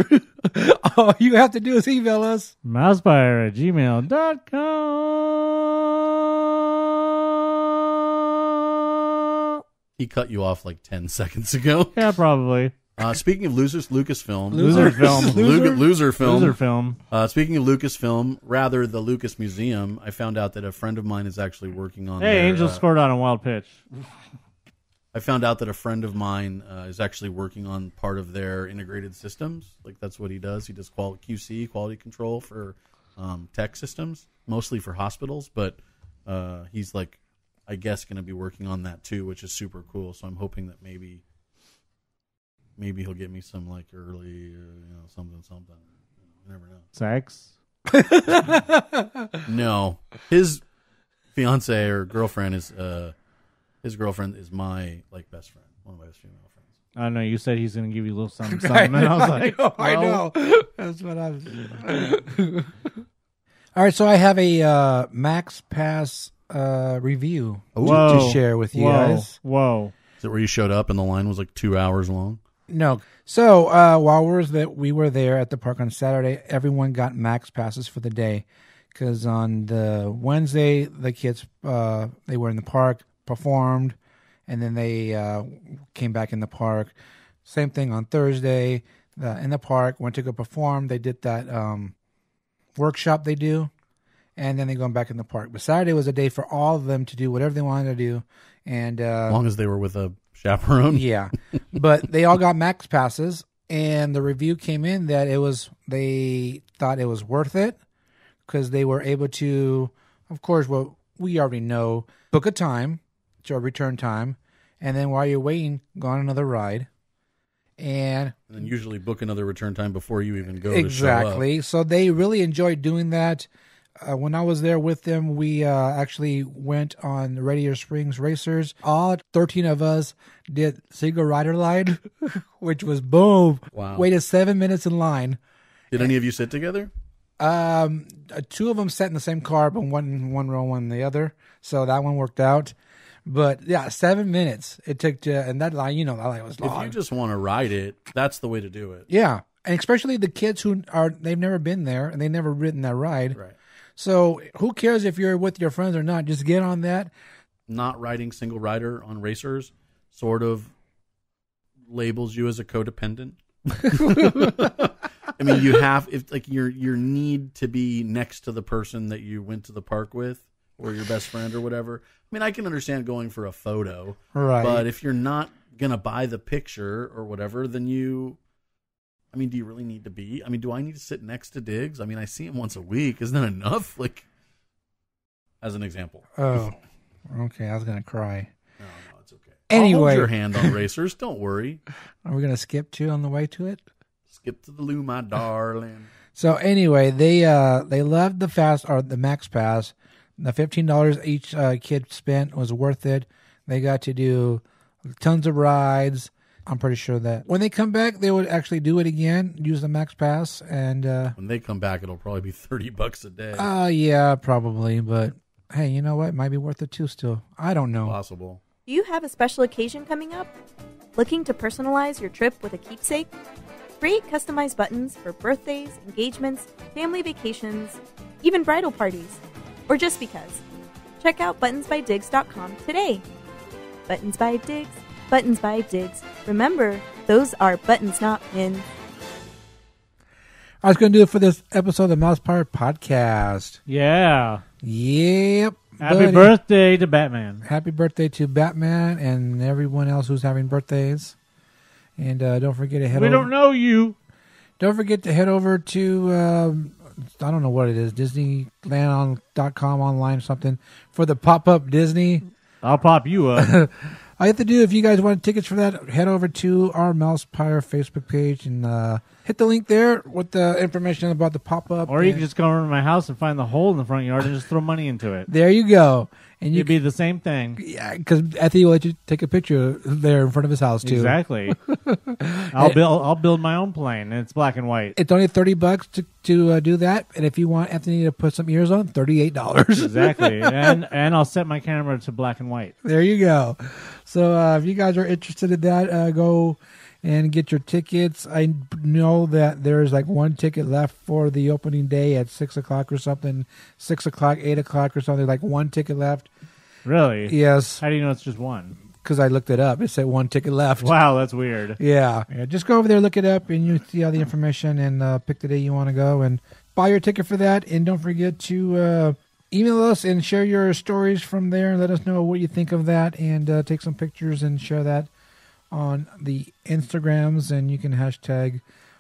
all you have to do is email us. MousePIRE@gmail.com. He cut you off like 10 seconds ago. Yeah, probably. Speaking of Lucasfilm. Loserfilm. Speaking of Lucasfilm, rather the Lucas Museum, I found out that a friend of mine is actually working on Hey, Angels scored on a wild pitch. I found out that a friend of mine is actually working on part of their integrated systems. Like, that's what he does. He does QC, quality control, for tech systems, mostly for hospitals. But he's, like, I guess, going to be working on that, too, which is super cool. So I'm hoping that maybe he'll get me some, like, early, something. You never know. Sex? No. His fiance or girlfriend is... his girlfriend is my best friend, one of my best female friends. I know you said he's going to give you a little something, and I was like, I know. That's what I was. All right, so I have a Max Pass review to share with you guys. Whoa! Is it where you showed up and the line was like 2 hours long? No. So while we were there at the park on Saturday, everyone got Max Passes for the day, because on the Wednesday the kids they were in the park, performed, and then they came back in the park. Same thing on Thursday, in the park, went to go perform. They did that workshop they do, and then they go back in the park. But Saturday was a day for all of them to do whatever they wanted to do, and as long as they were with a chaperone. Yeah, but they all got Max Passes, and the review came in that they thought it was worth it because they were able to, of course, what we already know, book a time, so a return time, and then while you're waiting, go on another ride. And then usually book another return time before you even go exactly. to show up. So they really enjoyed doing that. When I was there with them, we actually went on Radiator Springs Racers. All 13 of us did single rider line, which was boom. Wow. Waited 7 minutes in line. Did any of you sit together? 2 of them sat in the same car, but one in one row, one in the other. So that one worked out. But yeah, 7 minutes it took to, and that line, that line was long. If you just want to ride it, that's the way to do it. Yeah. And especially the kids they've never been there and they've never ridden that ride. Right. So who cares if you're with your friends or not? Just get on that. Not riding single rider on racers sort of labels you as a codependent. I mean, you have your need to be next to the person that you went to the park with or your best friend or whatever. I mean, I can understand going for a photo, right? But if you're not gonna buy the picture or whatever, then do you really need to be? I mean, do I need to sit next to Diggs? I mean, I see him once a week. Isn't that enough? Like, as an example. Oh, okay. I was gonna cry. No, it's okay. Anyway, I'll hold your hand on racers. Don't worry. Are we gonna skip to on the way to it? Skip to the loo, my darling. So anyway, they loved the Max Pass. The $15 each kid spent was worth it. They got to do tons of rides. I'm pretty sure that when they come back, they would actually do it again, use the Max Pass. And when they come back, it'll probably be $30 a day. Yeah, probably. But hey, you know what? It might be worth it too still. I don't know. Possible. Do you have a special occasion coming up? Looking to personalize your trip with a keepsake? Create customized buttons for birthdays, engagements, family vacations, even bridal parties, or just because. Check out buttonsbydiggs.com today. Buttons by Diggs, Buttons by Diggs. Remember, those are buttons, not pins. I was going to do it for this episode of the MousePIRE Podcast. Yeah. Yep. Happy birthday to Batman. Happy birthday to Batman and everyone else who's having birthdays. And don't forget to head over. We don't know you. Don't forget to head over to, I don't know what it is, Disneyland.com online or something for the pop-up Disney. I'll pop you up. All you have to do, if you guys want tickets for that, head over to our MousePIRE Facebook page and hit the link there with the information about the pop-up. Or you can just go over to my house and find the hole in the front yard and just throw money into it. There you go. And It'd be the same thing. Yeah, because Anthony will let you take a picture there in front of his house too. Exactly. I'll build my own plane, and it's black and white. It's only $30 to do that, and if you want Anthony to put some ears on, $38. Exactly, and I'll set my camera to black and white. There you go. So if you guys are interested in that, go and get your tickets. I know that there's like one ticket left for the opening day at 6 o'clock or something. 6 o'clock, 8 o'clock or something. Like one ticket left. Really? Yes. How do you know it's just one? Because I looked it up. It said one ticket left. Wow, that's weird. Yeah. Just go over there, look it up, and you see all the information and pick the day you want to go and buy your ticket for that. And don't forget to email us and share your stories from there and let us know what you think of that and take some pictures and share that on the Instagrams, and you can hashtag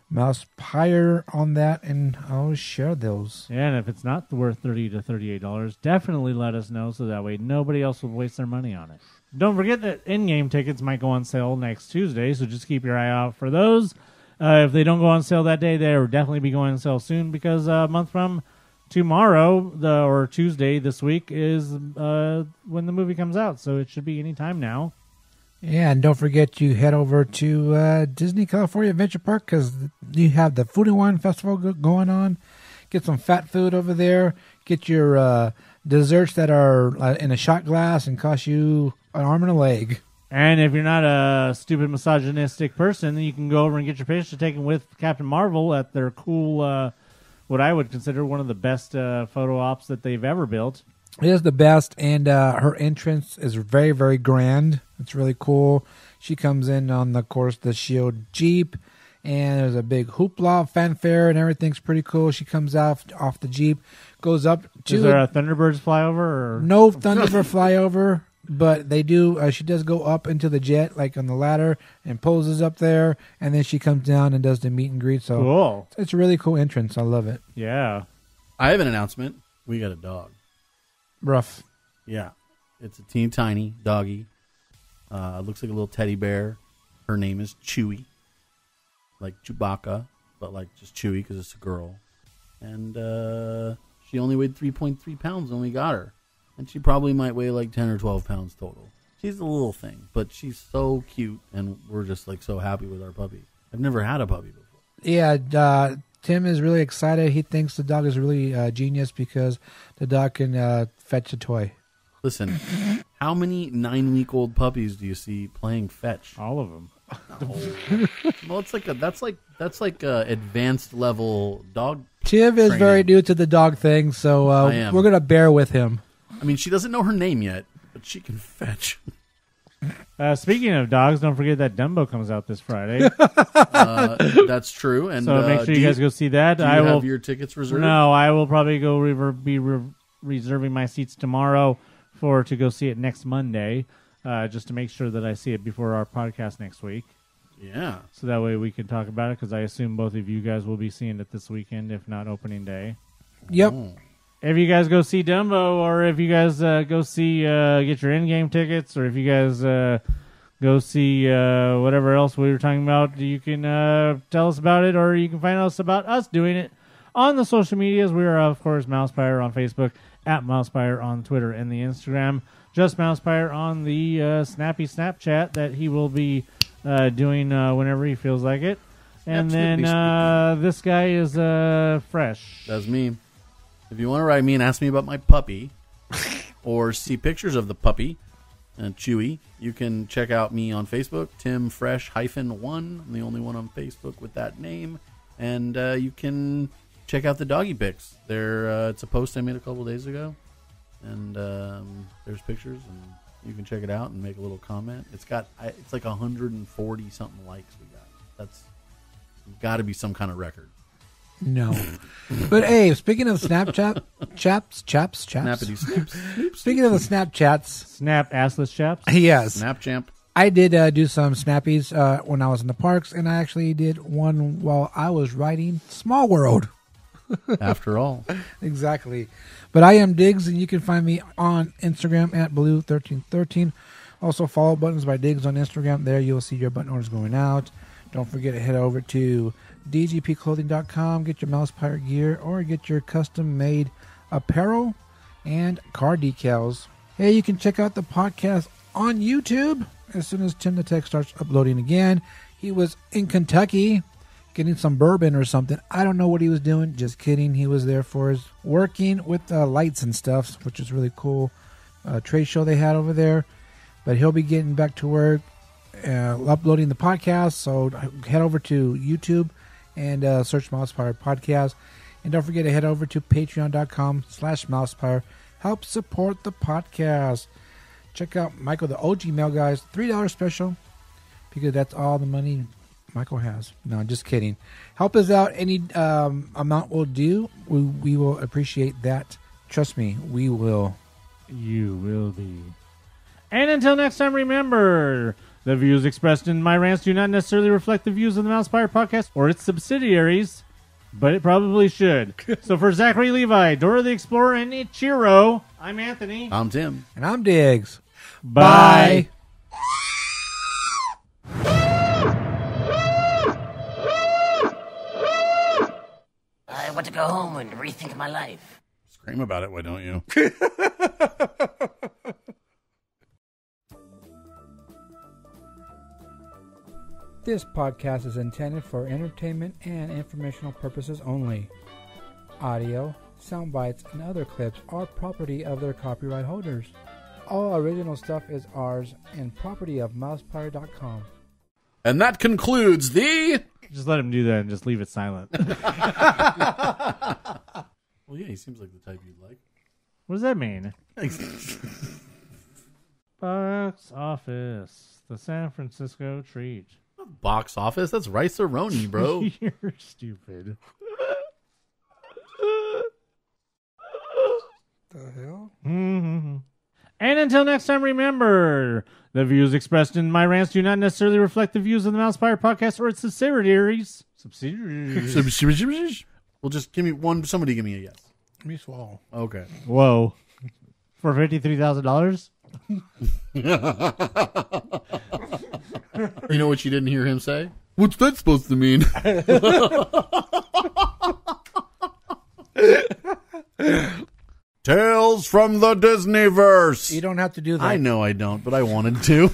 MousePIRE on that, and I'll share those. Yeah, and if it's not worth $30 to $38, definitely let us know so that way nobody else will waste their money on it. Don't forget that Endgame tickets might go on sale next Tuesday, so just keep your eye out for those. If they don't go on sale that day, they'll definitely be going on sale soon because a month from tomorrow, or Tuesday this week, is when the movie comes out, so it should be any time now. Yeah, and don't forget to head over to Disney California Adventure Park because you have the Food and Wine Festival going on. Get some fat food over there. Get your desserts that are in a shot glass and cost you an arm and a leg. And if you're not a stupid misogynistic person, then you can go over and get your picture taken with Captain Marvel at their cool, what I would consider one of the best photo ops that they've ever built. It is the best, and her entrance is very, very grand. It's really cool. She comes in on the SHIELD Jeep, and there's a big hoopla, fanfare, and everything's pretty cool. She comes out off the Jeep, goes up to... Is there a Thunderbirds flyover? Or? No Thunderbird flyover. But they do. She does go up into the jet, like on the ladder, and poses up there, and then she comes down and does the meet and greet. So cool. It's a really cool entrance. I love it. Yeah. I have an announcement. We got a dog. Rough. Yeah. It's a teeny tiny doggy. Looks like a little teddy bear. Her name is Chewy. Like Chewbacca, but like just Chewy because it's a girl. And she only weighed 3.3 pounds when we got her. And she probably might weigh like 10 or 12 pounds total. She's a little thing, but she's so cute, and we're just like so happy with our puppy. I've never had a puppy before. Yeah, Tim is really excited. He thinks the dog is really genius because the dog can fetch a toy. Listen, how many 9-week-old puppies do you see playing fetch? All of them. No. Well, it's like that's like a advanced level dog. Tim is very new to the dog thing, so we're gonna bear with him. I mean, she doesn't know her name yet, but she can fetch. Speaking of dogs, don't forget that Dumbo comes out this Friday. That's true, and so make sure you guys go see that. Do you have your tickets reserved? No, I will probably go reserving my seats tomorrow to go see it next Monday, just to make sure that I see it before our podcast next week. Yeah. So that way we can talk about it, because I assume both of you guys will be seeing it this weekend, if not opening day. Yep. Oh. If you guys go see Dumbo, or if you guys go see get your Endgame tickets, or if you guys go see whatever else we were talking about, you can tell us about it, or you can find out about us doing it on the social medias. We are, of course, MousePIRE on Facebook, at MousePIRE on Twitter and the Instagram, just MousePIRE on the Snappy Snapchat that he will be doing whenever he feels like it. And then this guy is Fresh. That's me. If you want to write me and ask me about my puppy, or see pictures of the puppy and Chewy, you can check out me on Facebook, Tim Fresh -1. I'm the only one on Facebook with that name. And you can check out the doggy pics. It's a post I made a couple days ago, and there's pictures, and you can check it out and make a little comment. It's like 140 something likes we got. That's got to be some kind of record. No. But hey, speaking of Snapchat, chaps. Snappity snoops. Speaking of the Snapchats. Snap assless chaps? Yes. Snap champ. I did do some snappies when I was in the parks, and I actually did one while I was riding Small World. After all. Exactly. But I am Diggs, and you can find me on Instagram at Blue1313. Also, follow buttons by Diggs on Instagram. There you'll see your button orders going out. Don't forget to head over to dgpclothing.com, get your MousePIRE gear, or get your custom-made apparel and car decals. Hey, you can check out the podcast on YouTube as soon as Tim the Tech starts uploading again. He was in Kentucky getting some bourbon or something. I don't know what he was doing. Just kidding. He was there for his working with lights and stuff, which is really cool. Trade show they had over there. But he'll be getting back to work, uploading the podcast. So head over to YouTube and search MousePIRE Podcast. And don't forget to head over to patreon.com/MousePIRE. Help support the podcast. Check out Michael, the OG Mail Guys, $3 special, because that's all the money Michael has. No, just kidding. Help us out. Any amount will do. We will appreciate that. Trust me, we will. You will be. And until next time, remember, the views expressed in my rants do not necessarily reflect the views of the MousePIRE Podcast or its subsidiaries, but it probably should. So for Zachary Levi, Dora the Explorer, and Ichiro, I'm Anthony. I'm Tim. And I'm Diggs. Bye. I want to go home and rethink my life. Scream about it, why don't you? This podcast is intended for entertainment and informational purposes only. Audio, sound bites, and other clips are property of their copyright holders. All original stuff is ours and property of MousePIRE.com. And that concludes the... Just let him do that and just leave it silent. Well, yeah, he seems like the type you'd like. What does that mean? Box office. The San Francisco treat. Box office? That's Rice-A-Roni, bro. You're stupid. The hell? Mm-hmm. And until next time, remember, the views expressed in my rants do not necessarily reflect the views of the MousePIRE Podcast or its subsidiaries. Well, just give me one. Somebody give me a yes. Let me swallow. Okay. Whoa. For $53,000? You know what you didn't hear him say? What's that supposed to mean? Tales from the Disneyverse. You don't have to do that. I know I don't, but I wanted to.